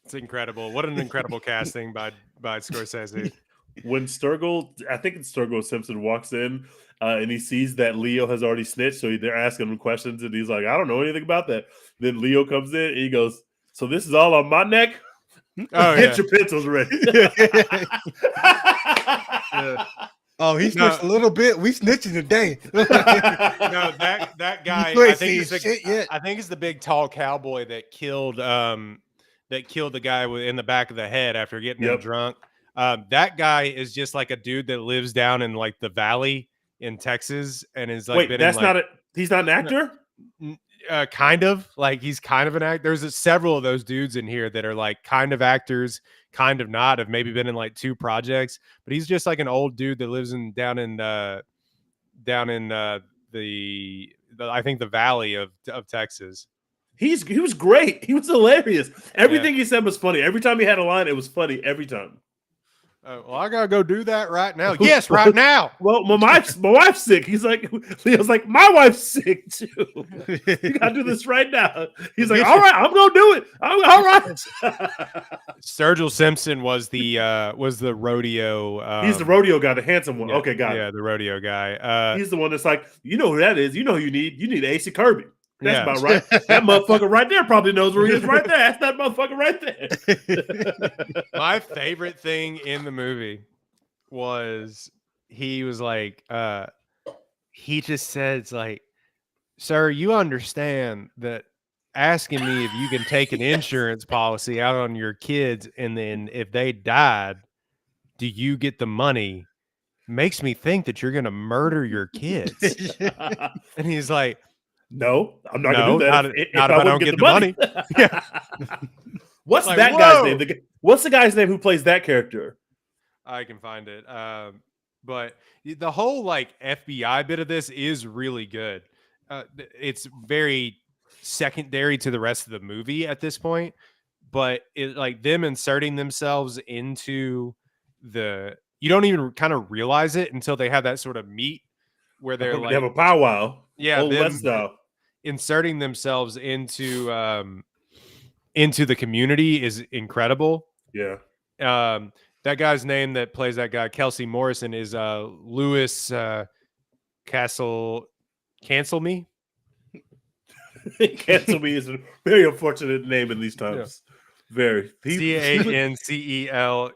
It's incredible. What an incredible casting by Scorsese. When Sturgill, I think it's Sturgill Simpson, walks in and he sees that Leo has already snitched, so they're asking him questions, and he's like, "I don't know anything about that." Then Leo comes in and he goes, "So this is all on my neck? Oh, Get yeah. your pencils ready." Yeah. Oh, he snitched a little bit. We snitching today. No, that guy. You ain't I think seen shit yet. I think it's the big tall cowboy that killed the guy in the back of the head after getting him drunk. That guy is just like a dude that lives down in like the valley in Texas and is like. Wait, that's not he's not an actor. Kind of like he's kind of an actor. There's several of those dudes in here that are like kind of actors, kind of not. Have maybe been in like 2 projects, but he's just like an old dude that lives down in the I think the valley of Texas. He was great. He was hilarious. Everything he said was funny. Every time he had a line, it was funny every time. Well, I gotta go do that right now. Yes, right now. Well, my wife's sick. He's like, Leo's like, my wife's sick too. You gotta do this right now. He's like, all right, I'm gonna do it. All right. Sturgill Simpson was the rodeo. He's the rodeo guy, the handsome one. Yeah, Okay, got it. Yeah, the rodeo guy. He's the one that's like, you know who that is. You know who you need. You need AC Kirby. That's Yeah. about right. That motherfucker right there probably knows where he is right there. That's that motherfucker right there. My favorite thing in the movie was he was like, he just says like, "Sir, you understand that asking me if you can take an insurance policy out on your kids and then if they died, do you get the money? Makes me think that you're going to murder your kids." And he's like, "No, I'm not going to do that. Not if I don't get the money." Yeah. What's like, that guy's name? What's the guy's name who plays that character? I can find it. But the whole like FBI bit of this is really good. It's very secondary to the rest of the movie at this point, but it like them inserting themselves into you don't even kind of realize it until they have that sort of meet where they're like, they have a powwow. Yeah, Old West style. Inserting themselves into the community is incredible. Yeah. That guy's name that plays that guy, Kelsey Morrison, is Louis Cancel Me. Cancel Me is a very unfortunate name in these times. Yeah. Very. CANCELMI.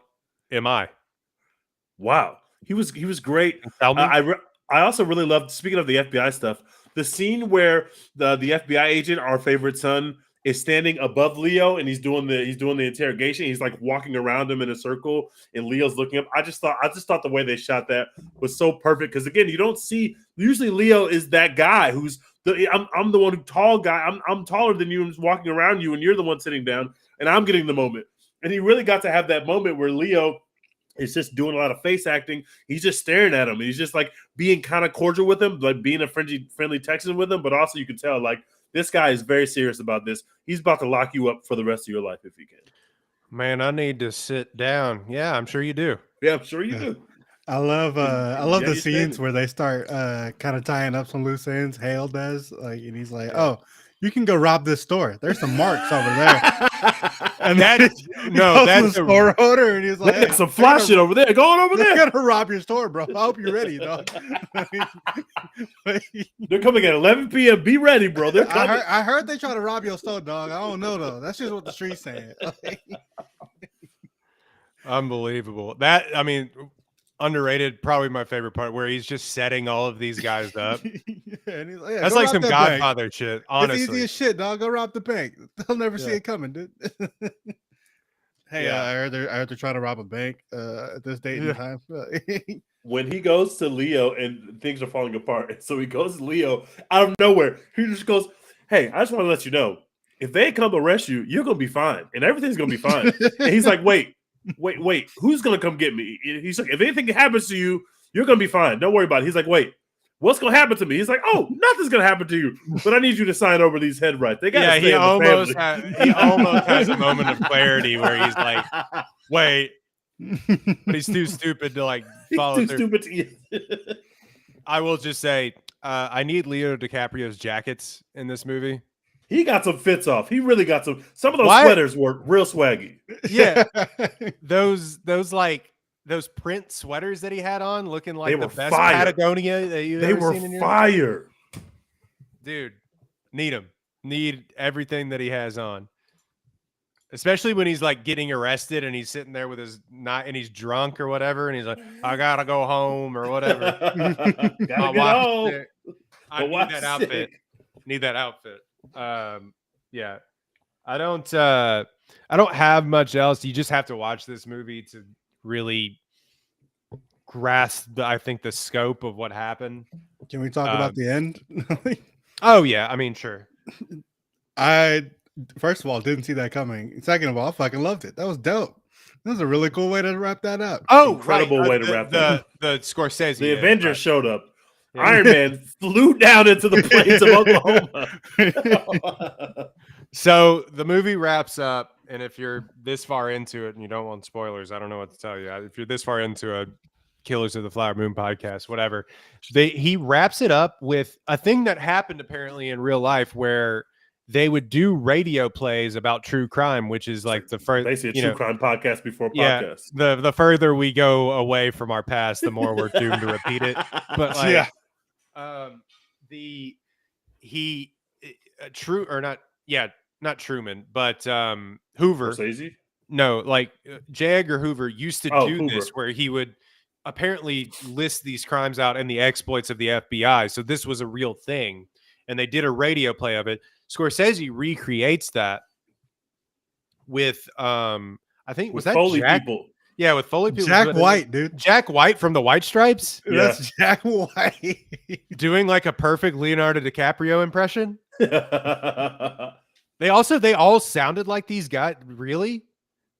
Wow. He was great. I also really loved, speaking of the FBI stuff, the scene where the FBI agent, our favorite son, is standing above Leo and he's doing the interrogation. He's like walking around him in a circle and Leo's looking up. I just thought the way they shot that was so perfect because again, you don't see usually Leo is that guy who's I'm the one who tall guy. I'm taller than you and walking around you and you're the one sitting down and I'm getting the moment. And he really got to have that moment where Leo is just doing a lot of face acting. He's just staring at him. And he's just like being kind of cordial with him, like being a friendly Texan with him. But also you can tell like this guy is very serious about this. He's about to lock you up for the rest of your life if he can. Man, I need to sit down. Yeah, I'm sure you do. Yeah, I'm sure you do. I love the scenes where they start kind of tying up some loose ends. Hale does like, and he's like, "Oh, you can go rob this store. There's some marks over there." And that's the store owner, and he's like, "Hey, some fly shit over there. Go on over there. They're gonna rob your store, bro. I hope you're ready, dog." They're coming at 11 p.m. Be ready, bro. They're coming. I heard they try to rob your store, dog. I don't know though. That's just what the street's saying. Unbelievable. Underrated, probably my favorite part, where he's just setting all of these guys up. And he's like, that's like some Godfather bank. Shit, honestly. It's easy as shit, dog. Go rob the bank. They'll never see it coming, dude. Hey, I heard they're trying to rob a bank at this date and time. When he goes to Leo and things are falling apart, and so he goes to Leo out of nowhere. He just goes, "Hey, I just want to let you know, if they come arrest you, you're gonna be fine, and everything's gonna be fine." And he's like, "Wait, who's gonna come get me?" He's like, "If anything happens to you, you're gonna be fine. Don't worry about it." He's like, "Wait, what's gonna happen to me?" He's like, "Oh, nothing's gonna happen to you, but I need you to sign over these head rights." They got he almost has a moment of clarity where he's like, "Wait," but he's too stupid to like follow through. Stupid to I will just say, I need Leo DiCaprio's jackets in this movie. He got some fits off. He really got some. Some of those Why- sweaters were real swaggy. Yeah. those print sweaters that he had on, looking They like the were best fire. Patagonia that you've They ever were seen in your fire. dude. Need him. Need everything that he has on. Especially when he's like getting arrested and he's sitting there with his and he's drunk or whatever, and he's like, I gotta go home or whatever. Gotta My get wife's home. sick. I My need wife's that outfit. sick. Need that outfit. Yeah. I don't have much else. You just have to watch this movie to really grasp I think the scope of what happened. Can we talk about the end? Oh yeah, I mean, sure. I first of all didn't see that coming. Second of all, I fucking loved it. That was dope. That was a really cool way to wrap that up. Oh, Incredible right. way to wrap that up. The Scorsese. The Avengers showed up. Yeah. Iron Man flew down into the plains of Oklahoma. So the movie wraps up, and if you're this far into it and you don't want spoilers, I don't know what to tell you. If you're this far into a Killers of the Flower Moon podcast, whatever, he wraps it up with a thing that happened apparently in real life where they would do radio plays about true crime, which is like the first, basically a true crime podcast before yeah, podcast. The further we go away from our past, the more we're doomed to repeat it. But like, Yeah. True or not? Yeah, not Truman, but Hoover. Scorsese? No, like J. Edgar Hoover used to do Hoover. this, where he would apparently list these crimes out and the exploits of the FBI. So this was a real thing, and they did a radio play of it. Scorsese recreates that with I think was With that Foley Jack? people. Yeah, with Foley people. Jack White, dude. Jack White from the White Stripes. Yeah. That's Jack White. Doing like a perfect Leonardo DiCaprio impression. They They all sounded like these guys. Really?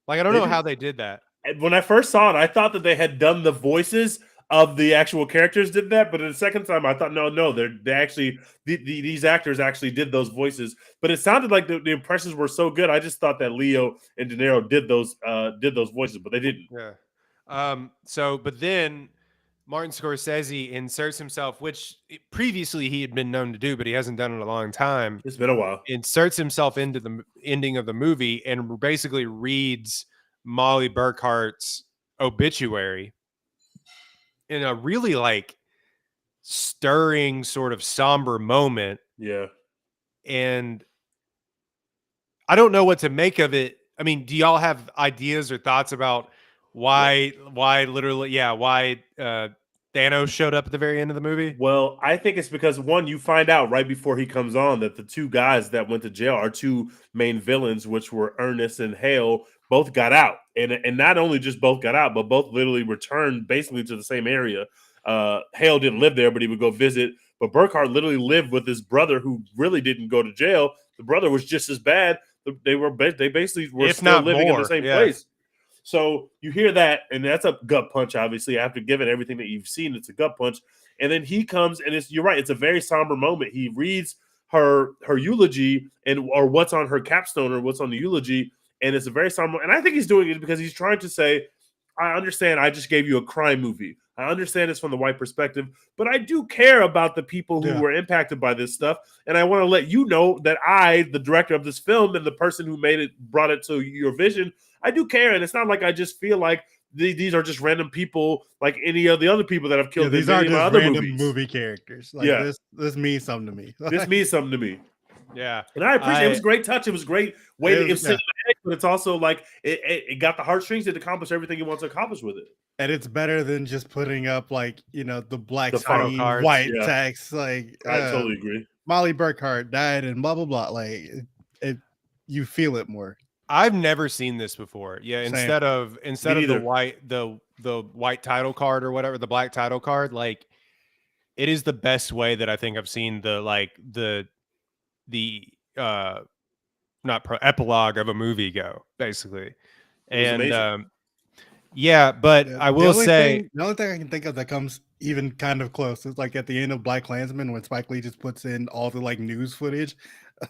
Like, I don't know how they did that. When I first saw it, I thought that they had done the voices of the actual characters did that, but the second time I thought, no, they actually these actors actually did those voices. But it sounded like the impressions were so good. I just thought that Leo and De Niro did those voices, but they didn't. Yeah. But then Martin Scorsese inserts himself, which previously he had been known to do, but he hasn't done it in a long time. It's been a while. Inserts himself into the ending of the movie and basically reads Molly Burkhart's obituary in a really like stirring sort of somber moment. Yeah. And I don't know what to make of it. I mean, do y'all have ideas or thoughts about why Thanos showed up at the very end of the movie? Well, I think it's because one, you find out right before he comes on that the two guys that went to jail are two main villains, which were Ernest and Hale, both got out. And not only just both got out, but both literally returned basically to the same area. Hale didn't live there, but he would go visit. But Burkhart literally lived with his brother who really didn't go to jail. The brother was just as bad. They basically were If still not living more, in the same yeah. place. So you hear that, and that's a gut punch, obviously. After giving everything that you've seen, it's a gut punch. And then he comes, and you're right, it's a very somber moment. He reads her eulogy or what's on her capstone or what's on the eulogy, and it's a very somber. And I think he's doing it because he's trying to say, I understand I just gave you a crime movie. I understand it's from the white perspective, but I do care about the people who were impacted by this stuff. And I want to let you know that I, the director of this film and the person who brought it to your vision, I do care. And it's not like I just feel like these are just random people like any of the other people that have killed these in are many of my just other random movies. movie characters. Like, this means something to me. This means something to me. Yeah. And I appreciate it. It was a great touch. It was a great way to cinematic, but it's also like it got the heartstrings. It accomplished everything he wants to accomplish with it. And it's better than just putting up like, the black final screen, cards. white Yeah. text. Like, I totally agree. Molly Burkhart died and blah, blah, blah. Like, you feel it more. I've never seen this before. Yeah, Same. instead of Me the neither. the white title card or whatever, the black title card, like it is the best way that I think I've seen the epilogue of a movie go, basically. And but I will say the only thing I can think of that comes even kind of close is like at the end of Black Klansman when Spike Lee just puts in all the like news footage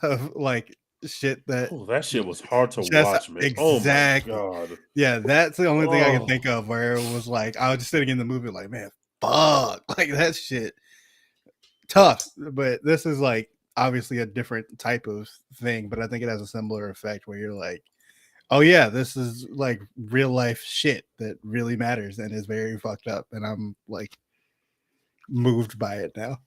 of like shit that that shit was hard to Just watch, man. exactly. Oh my God. yeah, that's the only thing I can think of where it was like I was just sitting in the movie like, man, fuck, like that shit tough, but this is like obviously a different type of thing, but I think it has a similar effect where you're like, oh yeah, this is like real life shit that really matters and is very fucked up, and I'm like moved by it now.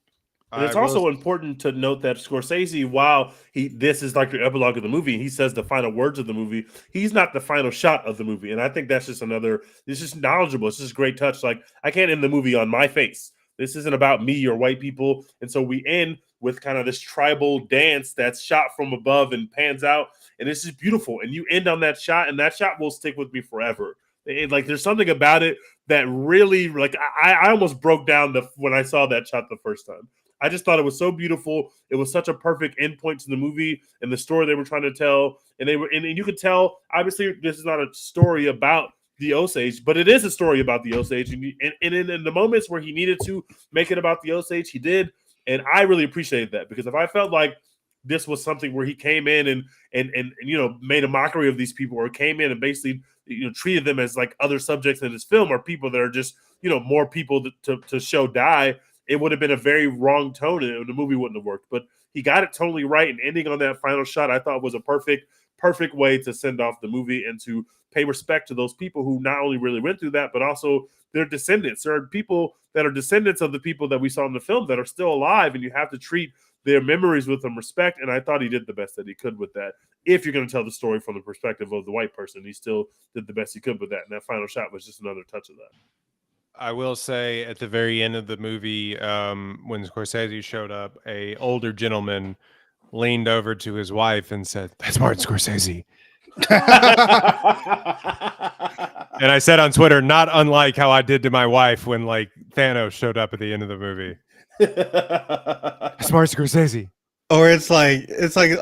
And I it's will. also important to note that Scorsese, while this is like the epilogue of the movie, he says the final words of the movie, he's not the final shot of the movie. And I think that's just it's just knowledgeable. It's just a great touch. Like, I can't end the movie on my face. This isn't about me or white people. And so we end with kind of this tribal dance that's shot from above and pans out. And it's just beautiful. And you end on that shot, and that shot will stick with me forever. Like, there's something about it that really, like, I almost broke down when I saw that shot the first time. I just thought it was so beautiful. It was such a perfect endpoint to the movie and the story they were trying to tell. And you could tell, obviously, this is not a story about the Osage, but it is a story about the Osage. And in the moments where he needed to make it about the Osage, he did. And I really appreciated that, because if I felt like this was something where he came in and made a mockery of these people, or came in and basically treated them as like other subjects in his film, or people that are just more people to show die, it would have been a very wrong tone, and the movie wouldn't have worked. But he got it totally right, and ending on that final shot, I thought was a perfect way to send off the movie and to pay respect to those people who not only really went through that, but also their descendants. There are people that are descendants of the people that we saw in the film that are still alive, and you have to treat their memories with some respect. And I thought he did the best that he could with that. If you're going to tell the story from the perspective of the white person, he still did the best he could with that. And that final shot was just another touch of that. I will say at the very end of the movie, when Scorsese showed up, a older gentleman leaned over to his wife and said, "That's Martin Scorsese." And I said on Twitter, not unlike how I did to my wife when like Thanos showed up at the end of the movie. That's Martin Scorsese. Or it's like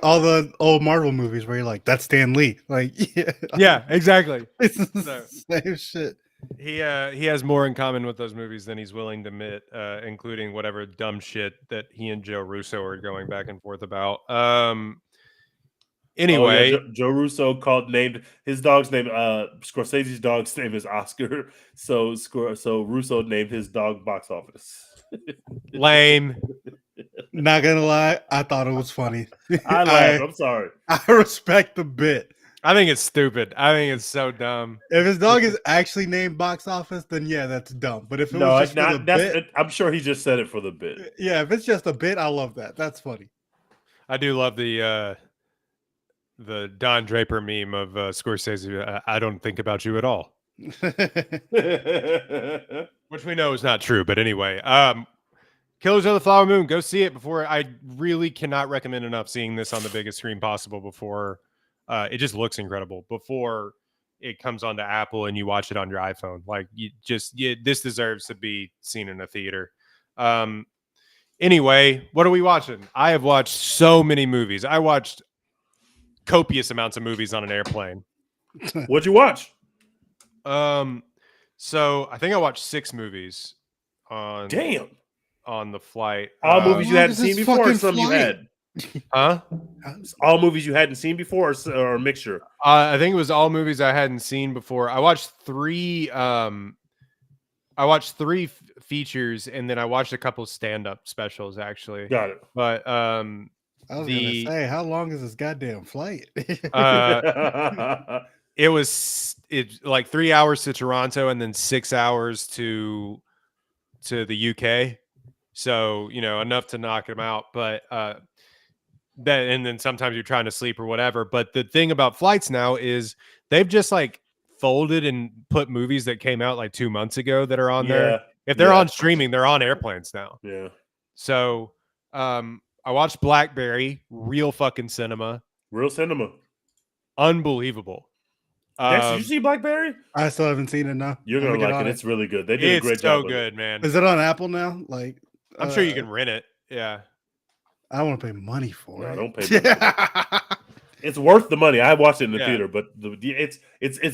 all the old Marvel movies where you're like, that's Stan Lee. Like, Yeah, exactly. It's the same shit. He has more in common with those movies than he's willing to admit, including whatever dumb shit that he and Joe Russo are going back and forth about. Anyway, Joe Russo named his dog's name. Scorsese's dog's name is Oscar. So Russo named his dog Box Office. lame. Not gonna lie, I thought it was funny. I laughed. I'm sorry. I respect the bit. I think it's stupid. I think it's so dumb. If his dog is actually named Box Office, then yeah, that's dumb. But if it was just for the bit, I'm sure he just said it for the bit. Yeah, if it's just a bit, I love that. That's funny. I do love the Don Draper meme of Scorsese. I don't think about you at all, which we know is not true. But anyway, Killers of the Flower Moon. Go see it before. I really cannot recommend enough seeing this on the biggest screen possible before. It just looks incredible before it comes onto Apple and you watch it on your iPhone. Like this deserves to be seen in a theater. Anyway, what are we watching? I have watched so many movies. I watched copious amounts of movies on an airplane. What'd you watch? So I think I watched 6 movies on the flight. All movies you hadn't seen before, or some you had? Huh? All movies you hadn't seen before, or a mixture? I think it was all movies I hadn't seen before. I watched 3. I watched 3 features, and then I watched a couple stand-up specials. Actually, got it. But I was gonna say, how long is this goddamn flight? It's like 3 hours to Toronto, and then 6 hours to the UK. So enough to knock them out, but. And then sometimes you're trying to sleep or whatever. But the thing about flights now is they've just like folded and put movies that came out like 2 months ago that are on there. If they're on streaming, they're on airplanes now. Yeah. So I watched Blackberry, real fucking cinema. Real cinema. Unbelievable. Did you see Blackberry? I still haven't seen it now. You're going to like it. It's really good. They did a great job. It's so good, man. Is it on Apple now? Like, I'm sure you can rent it. Yeah. I don't want to pay money for it. Don't pay money. It's worth the money. I watched it in the theater, but it's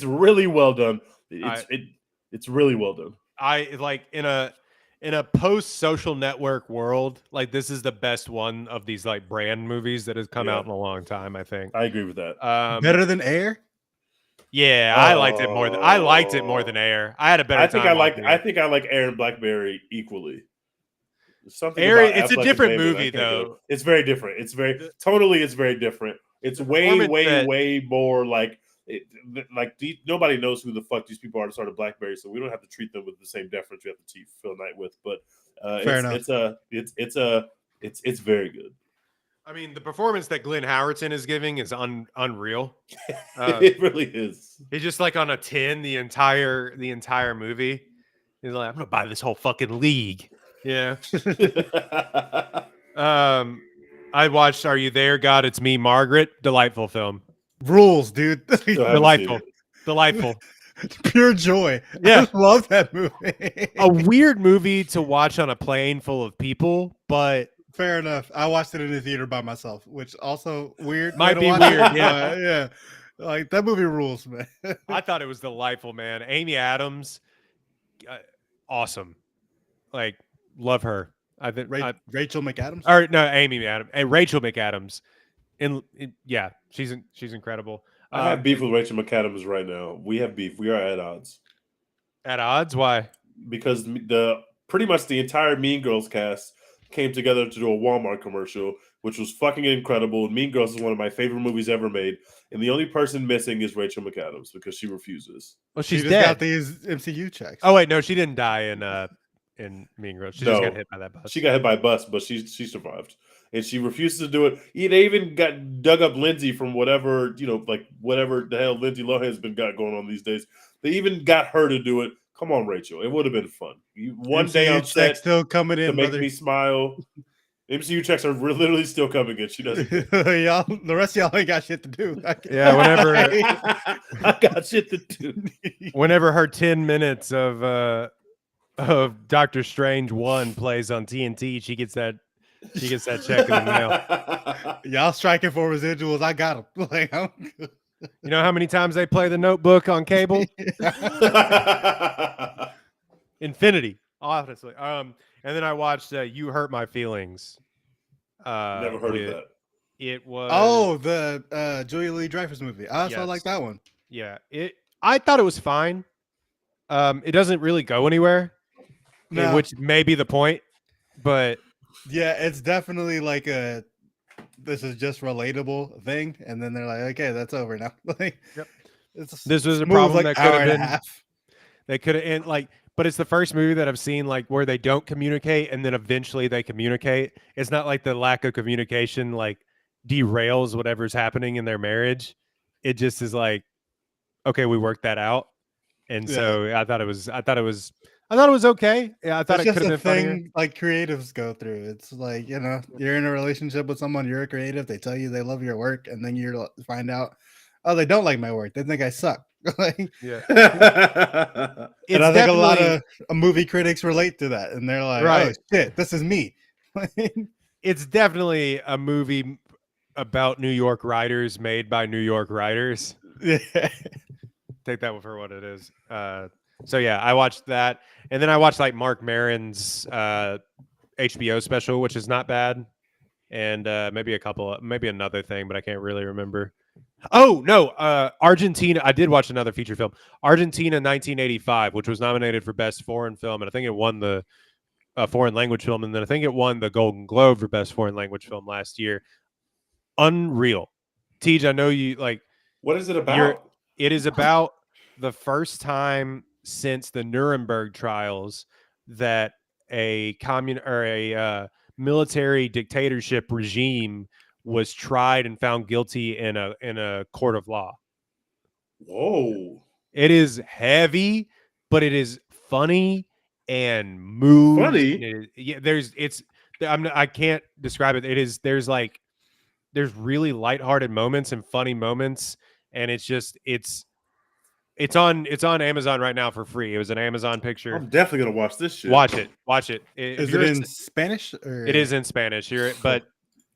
really well done. It's really well done. I like in a post-social network world, like this is the best one of these like brand movies that has come out in a long time. I think I agree with that. Better than Air. Yeah, I liked it more than Air. I had a better time. I think I like Air and Blackberry equally. Something about It's a Affleck and different Damon, I movie can't get it. though. It's very different. It's very The, tonally. It's very different. It's the way, performance that way more like nobody knows who the fuck these people are to start a BlackBerry, so we don't have to treat them with the same deference we have to treat Phil Knight with. But Fair enough. it's very good. I mean, the performance that Glenn Howerton is giving is unreal. It really is. He's just like on a 10 the entire movie. He's like, I'm gonna buy this whole fucking league. Yeah. I watched Are You There, God? It's Me, Margaret. Delightful film. Rules, dude. Still haven't Delightful. seen it. Delightful. Pure joy. Yeah. I love that movie. A weird movie to watch on a plane full of people, but Fair enough. I watched it in the theater by myself, which also weird. way Might to be watch weird, it, yeah. but yeah. Like that movie rules, man. I thought it was delightful, man. Amy Adams, awesome. Like, love her. I think Rachel McAdams. or no, Amy Adams and Rachel McAdams. Yeah, she's incredible. I have beef with Rachel McAdams right now. We have beef. We are at odds At odds? Why? because pretty much the entire Mean Girls cast came together to do a Walmart commercial, which was fucking incredible. Mean Girls is one of my favorite movies ever made, and the only person missing is Rachel McAdams because she refuses. Well, She she's just dead. got these MCU checks. Oh wait, no, she didn't die in Mean Girls. She just got hit by that bus. She got hit by a bus, but she survived, and she refuses to do it. They even got dug up Lindsay from whatever whatever the hell Lindsay Lohan's been got going on these days. They even got her to do it. Come on, Rachel, it would have been fun. One day on set checks still coming to in, make brother. me smile. MCU checks are literally still coming in. She doesn't. Y'all, the rest of y'all ain't got shit to do. Yeah, whenever I got shit to do. whenever her 10 minutes of Doctor Strange 1 plays on TNT, she gets that check in the mail. Y'all striking for residuals. I got them. Like, You know how many times they play The Notebook on cable? Infinity, honestly. And then I watched You Hurt My Feelings. Never heard of that. It was the Julia Louis-Dreyfus movie. I also like that one. Yeah, I thought it was fine. It doesn't really go anywhere, No. which may be the point, but Yeah, it's definitely like this is just relatable thing, and then they're like, okay, that's over now. Like, Yep. This was a movie problem like that hour could have and a been. half. They could have but it's the first movie that I've seen like where they don't communicate and then eventually they communicate. It's not like the lack of communication like derails whatever's happening in their marriage. It just is like, okay, we worked that out. And so I thought it was okay. Yeah, I thought It's it could have just been a funnier. thing like creatives go through. It's like, you're in a relationship with someone, you're a creative, they tell you they love your work, and then you find out, oh, they don't like my work. They think I suck. Like, Yeah. and I think a lot of movie critics relate to that, and they're like, Right. "Oh shit, this is me." It's definitely a movie about New York writers made by New York writers. Yeah. Take that for what it is. So yeah, I watched that, and then I watched like Mark Maron's HBO special, which is not bad, and maybe another thing, but I can't really remember. Oh no, Argentina. I did watch another feature film, Argentina 1985, which was nominated for Best Foreign Film, and I think it won the Foreign Language Film, and then I think it won the Golden Globe for Best Foreign Language Film last year. Unreal. Tej, I know you like. What is it about? It is about the first time since the Nuremberg trials that a military dictatorship regime was tried and found guilty in a court of law. Whoa. It is heavy, but it is funny and moves. Funny? I can't describe it. There's really lighthearted moments and funny moments, and it's on Amazon right now for free. It was an Amazon picture. I'm definitely gonna watch this shit. Watch it. Is it in Spanish? Or? It is in Spanish. But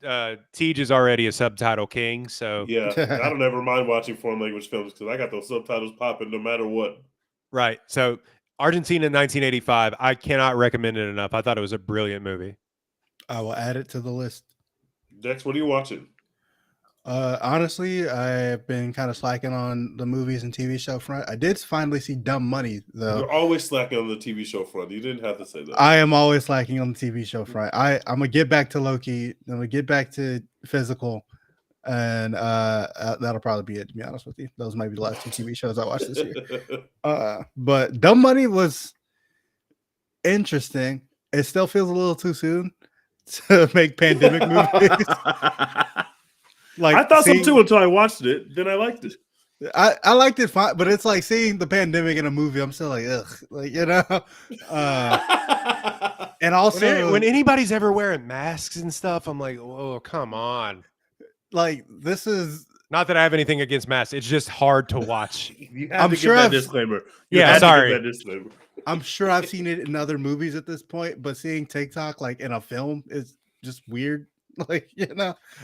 Tej is already a subtitle king, so yeah, I don't ever mind watching foreign language films because I got those subtitles popping no matter what. Right. So Argentina 1985. I cannot recommend it enough. I thought it was a brilliant movie. I will add it to the list. Dex, what are you watching? Honestly, I've been kind of slacking on the movies and TV show front. I did finally see Dumb Money though. You're always slacking on the TV show front. You didn't have to say that. I am always slacking on the TV show front. I'm gonna get back to Loki. I'm gonna get back to Physical, and that'll probably be it. To be honest with you, those might be the last 2 TV shows I watched this year. But Dumb Money was interesting. It still feels a little too soon to make pandemic movies. Like I thought so too until I watched it. Then I liked it. I liked it fine, but it's like seeing the pandemic in a movie. I'm still like, ugh, like and also when anybody's ever wearing masks and stuff, I'm like, oh, come on. Like this is not that I have anything against masks. It's just hard to watch. I'm sure that disclaimer. Sorry. I'm sure I've seen it in other movies at this point, but seeing TikTok like in a film is just weird. Like,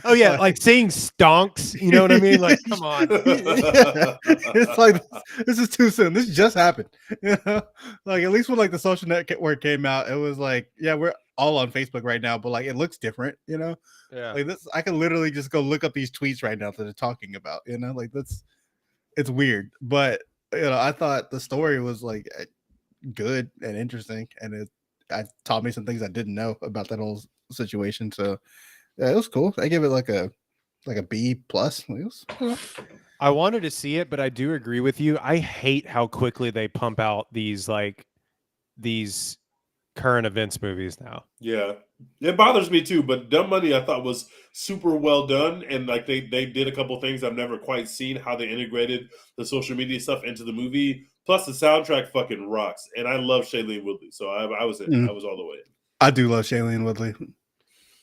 oh yeah, like seeing stonks, you know what I mean? Like, come on. It's like this is too soon. This just happened. Like at least when like the Social Network came out, it was like, yeah, we're all on Facebook right now, but like it looks different, Yeah. Like this, I can literally just go look up these tweets right now that they're talking about, like it's weird. But I thought the story was like good and interesting, and it taught me some things I didn't know about that whole situation. So yeah, it was cool. I give it like a B plus. I wanted to see it, but I do agree with you. I hate how quickly they pump out these current events movies now. Yeah, it bothers me too. But Dumb Money, I thought was super well done, and like they did a couple things I've never quite seen how they integrated the social media stuff into the movie. Plus, the soundtrack fucking rocks, and I love Shailene Woodley, so I was in. I was all the way in. I do love Shailene Woodley.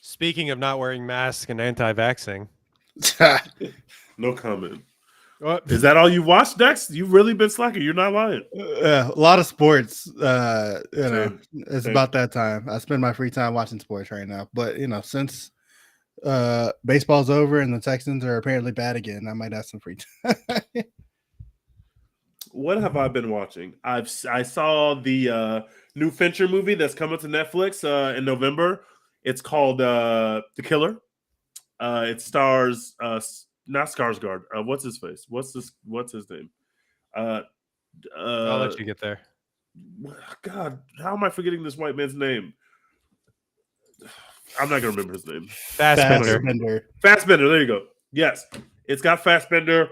Speaking of not wearing masks and anti-vaxxing, no comment. Is that all you watched, Dex? You've really been slacking. You're not lying. A lot of sports. It's about that time. I spend my free time watching sports right now. But since baseball's over and the Texans are apparently bad again, I might have some free time. What have I been watching? I saw the new Fincher movie that's coming to Netflix in November. It's called The Killer. It stars not Skarsgård. What's his face? What's his name? I'll let you get there. God, how am I forgetting this white man's name? I'm not gonna remember his name. Fassbender. Fassbender. There you go. Yes, it's got Fassbender.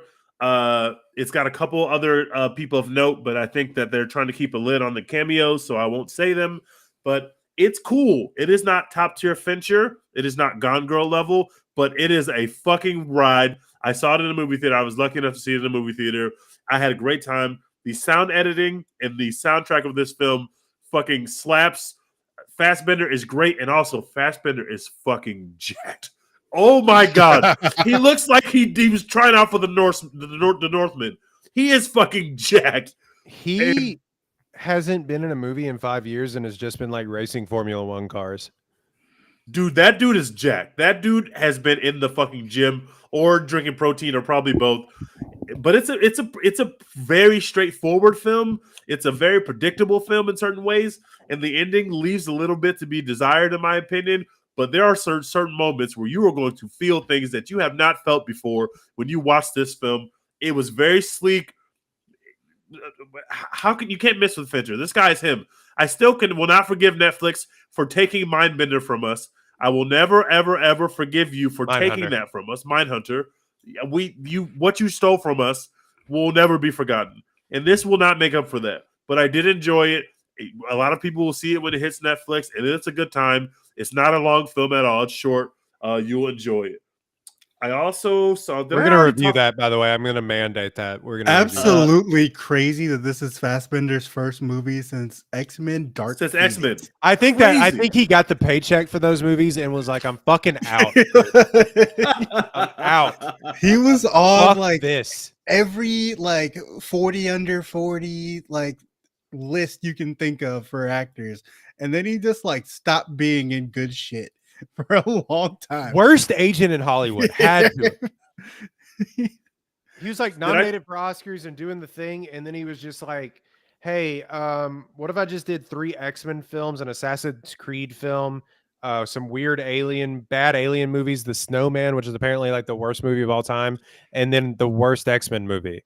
It's got a couple other people of note, but I think that they're trying to keep a lid on the cameos, so I won't say them. But it's cool. It is not top tier Fincher. It is not Gone Girl level, but it is a fucking ride. I saw it in a movie theater. I was lucky enough to see it in a movie theater. I had a great time. The sound editing and the soundtrack of this film fucking slaps. Fassbender is great, and also Fassbender is fucking jacked. Oh my god, he looks like he was trying out for the Northman. He is fucking jacked. He hasn't been in a movie in 5 years and has just been like racing Formula One cars. Dude, that dude is jacked. That dude has been in the fucking gym or drinking protein or probably both. But it's a very straightforward film. It's a very predictable film in certain ways, and the ending leaves a little bit to be desired, in my opinion. But there are certain moments where you are going to feel things that you have not felt before when you watch this film. It was very sleek. You can't miss with Fincher? This guy's him. I still will not forgive Netflix for taking Mindbender from us. I will never, ever, ever forgive you for taking that from us. Mindhunter. What you stole from us will never be forgotten. And this will not make up for that. But I did enjoy it. A lot of people will see it when it hits Netflix, and it's a good time. It's not a long film at all. It's short. You'll enjoy it. I also saw that. We're going to review that, by the way. I'm going to mandate that. We're going to absolutely crazy that this is Fassbender's first movie since X-Men Dark Phoenix. X-Men. I think he got the paycheck for those movies and was like, I'm fucking out. I'm out. He was on Fuck this. Every 40 under 40 list you can think of for actors. And then he just stopped being in good shit for a long time. Worst agent in Hollywood. Had to. He was nominated for Oscars and doing the thing, and then he was just like, hey, what if I just did 3 X-Men films, an Assassin's Creed film, some weird bad alien movies, The Snowman, which is apparently like the worst movie of all time, and then the worst X-Men movie.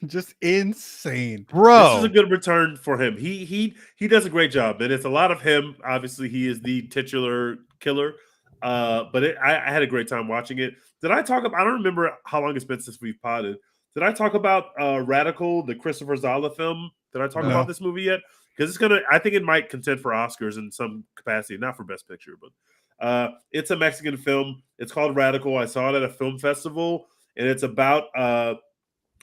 Just insane. This is a Bro, good return for him. He does a great job, and it's a lot of him. Obviously, he is the titular killer. But I had a great time watching it. Did I talk about? I don't remember how long it's been since we've potted. Did I talk about Radical, the Christopher Zala film? Did I talk No. about this movie yet? Because it's gonna. I think it might contend for Oscars in some capacity, not for Best Picture, but it's a Mexican film. It's called Radical. I saw it at a film festival, and it's about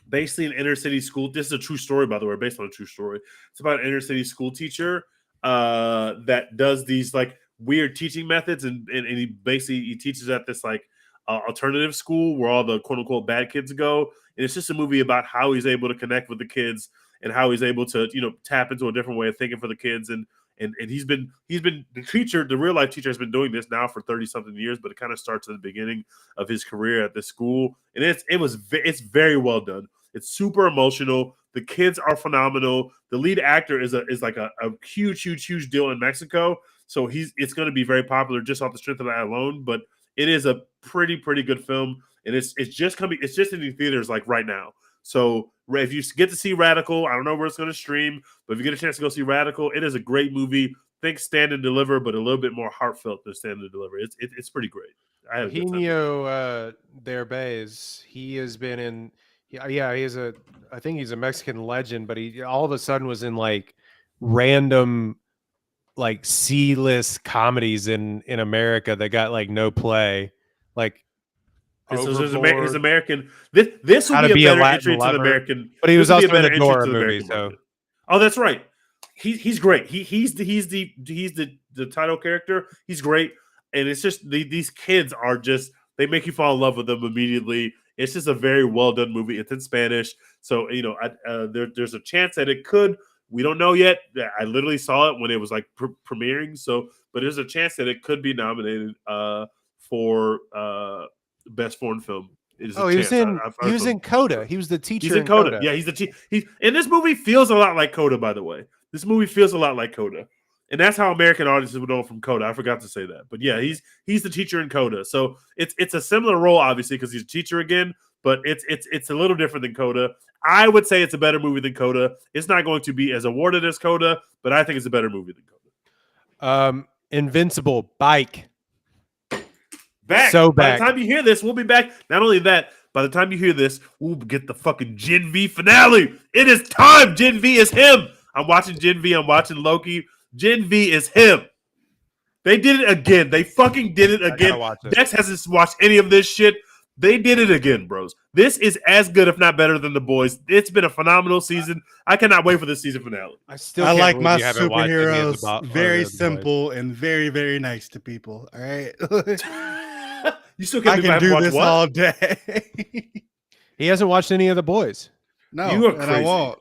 basically an inner city school. This is a true story, by the way, based on a true story. It's about an inner city school teacher that does these like weird teaching methods, and he teaches at this like alternative school where all the quote unquote bad kids go. And it's just a movie about how he's able to connect with the kids and how he's able to tap into a different way of thinking for the kids. And he's been the teacher, the real life teacher has been doing this now for 30 something years, but it kind of starts at the beginning of his career at this school, and it's very well done. It's super emotional. The kids are phenomenal. The lead actor is like a huge deal in Mexico, so it's going to be very popular just off the strength of that alone. But it is a pretty good film, and it's just in the theaters like right now. So if you get to see Radical, I don't know where it's going to stream, but if you get a chance to go see Radical, it is a great movie. Think Stand and Deliver, but a little bit more heartfelt than Stand and Deliver. It's pretty great. I had a good time. Eugenio Derbez, he has been in. Yeah, I think he's a Mexican legend, but he all of a sudden was in like random like C-list comedies in America that got like no play. Like His Overboard, American. This will How to be Be a a better Latin entry to the Lover. American. But he this was will be also in the entry Dora to the movie. American So market. Oh, that's right. He's great. He's the title character. He's great, and it's just these kids are just they make you fall in love with them immediately. It's just a very well done movie. It's in Spanish, so there's a chance that it could. We don't know yet. I literally saw it when it was like premiering. So, but there's a chance that it could be nominated for best foreign film. It is a he chance. was in Coda. He was the teacher. He's in Coda. Yeah, he's and this movie feels a lot like Coda, by the way. This movie feels a lot like Coda. And that's how American audiences would know from Coda. I forgot to say that. But yeah, he's the teacher in Coda. So it's a similar role, obviously, because he's a teacher again, but it's a little different than Coda. I would say it's a better movie than Coda. It's not going to be as awarded as Coda, but I think it's a better movie than Coda. Invincible, Bike. Back. So By back. the time you hear this, we'll be back. Not only that, by the time you hear this, we'll get the fucking Gen V finale. It is time. Gen V is him. I'm watching Gen V. I'm watching Loki. Gen V is him. They did it again. They fucking did it again. Dex hasn't watched any of this shit. They did it again, bros. This is as good, if not better, than The Boys. It's been a phenomenal season. I cannot wait for the season finale. I like my superheroes very simple and very, very nice to people. All right. You still can't I can do this all day. He hasn't watched any of The Boys. No, you are crazy. I won't.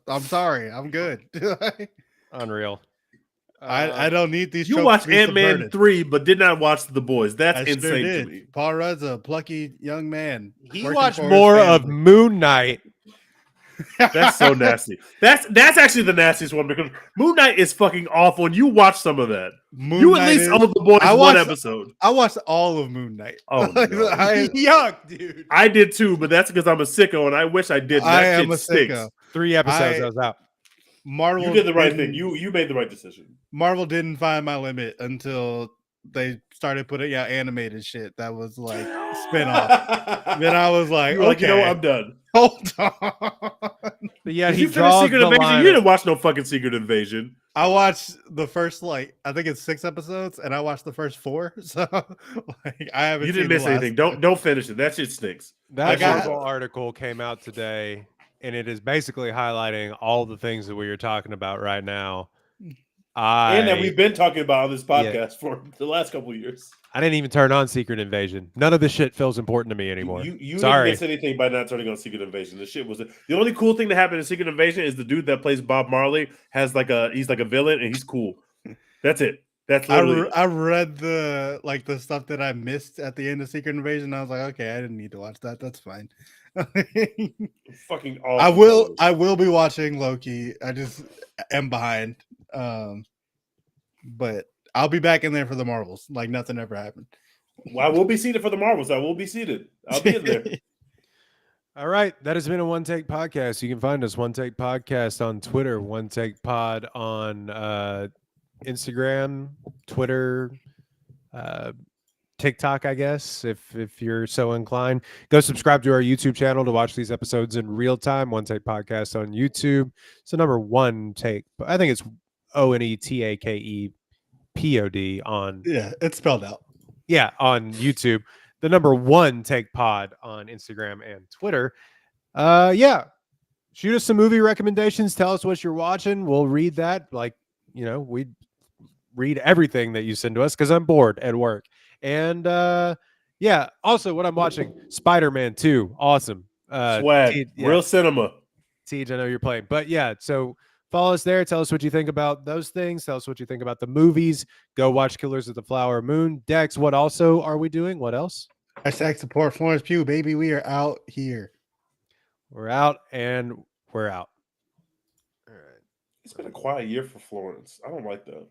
I'm sorry. I'm good. Unreal. I don't need these. You watched Ant-Man 3, but did not watch The Boys. That's insane to me. Paul Rudd's a plucky young man. He watched more of Moon Knight. That's so nasty. That's actually the nastiest one because Moon Knight is fucking awful, and you watch some of that. You at least owe The Boys one episode. I watched all of Moon Knight. Oh, no. Yuck, dude. I did too, but that's because I'm a sicko, and I wish I did. I am a sicko. 3 episodes. I was out. Marvel, you did the right thing. You made the right decision. Marvel didn't find my limit until they started putting out animated shit that was like spinoff. Then I was like, okay, you know what? I'm done. Hold on. But yeah, he draws Secret Invasion. Line. You didn't watch no fucking Secret Invasion. I watched the first I think it's 6 episodes, and I watched the first 4. So I haven't. You didn't miss anything. Don't finish it. That shit stinks. That article came out today, and it is basically highlighting all the things that we are talking about right now. And that we've been talking about on this podcast for the last couple of years. I didn't even turn on Secret Invasion. None of this shit feels important to me anymore. You didn't miss anything by not turning on Secret Invasion. The shit was the only cool thing that happened in Secret Invasion is the dude that plays Bob Marley he's like a villain and he's cool. That's it. That's literally. I read the stuff that I missed at the end of Secret Invasion. I was like, okay, I didn't need to watch that. That's fine. Fucking awesome. I will be watching Loki. I just am behind. But I'll be back in there for the Marvels, like nothing ever happened. Well, I will be seated for the Marvels. I will be seated. I'll be in there. All right. That has been a One Take Podcast. You can find us One Take Podcast on Twitter, One Take Pod on Instagram, Twitter, TikTok, I guess, if you're so inclined. Go subscribe to our YouTube channel to watch these episodes in real time. One Take Podcast on YouTube. So number One Take. I think it's ONETAKEPOD on Yeah, it's spelled out. Yeah, on YouTube. The number One Take Pod on Instagram and Twitter. Yeah. Shoot us some movie recommendations. Tell us what you're watching. We'll read that. Like, we read everything that you send to us because I'm bored at work. And yeah, also what I'm watching, Spider-Man 2. Awesome. Swag. Real cinema. Tej, I know you're playing. But yeah, so follow us there. Tell us what you think about those things. Tell us what you think about the movies. Go watch Killers of the Flower Moon. Dex, what also are we doing? What else? Hashtag support Florence Pugh, baby. We are out here. We're out and we're out. All right. It's been a quiet year for Florence. I don't like that.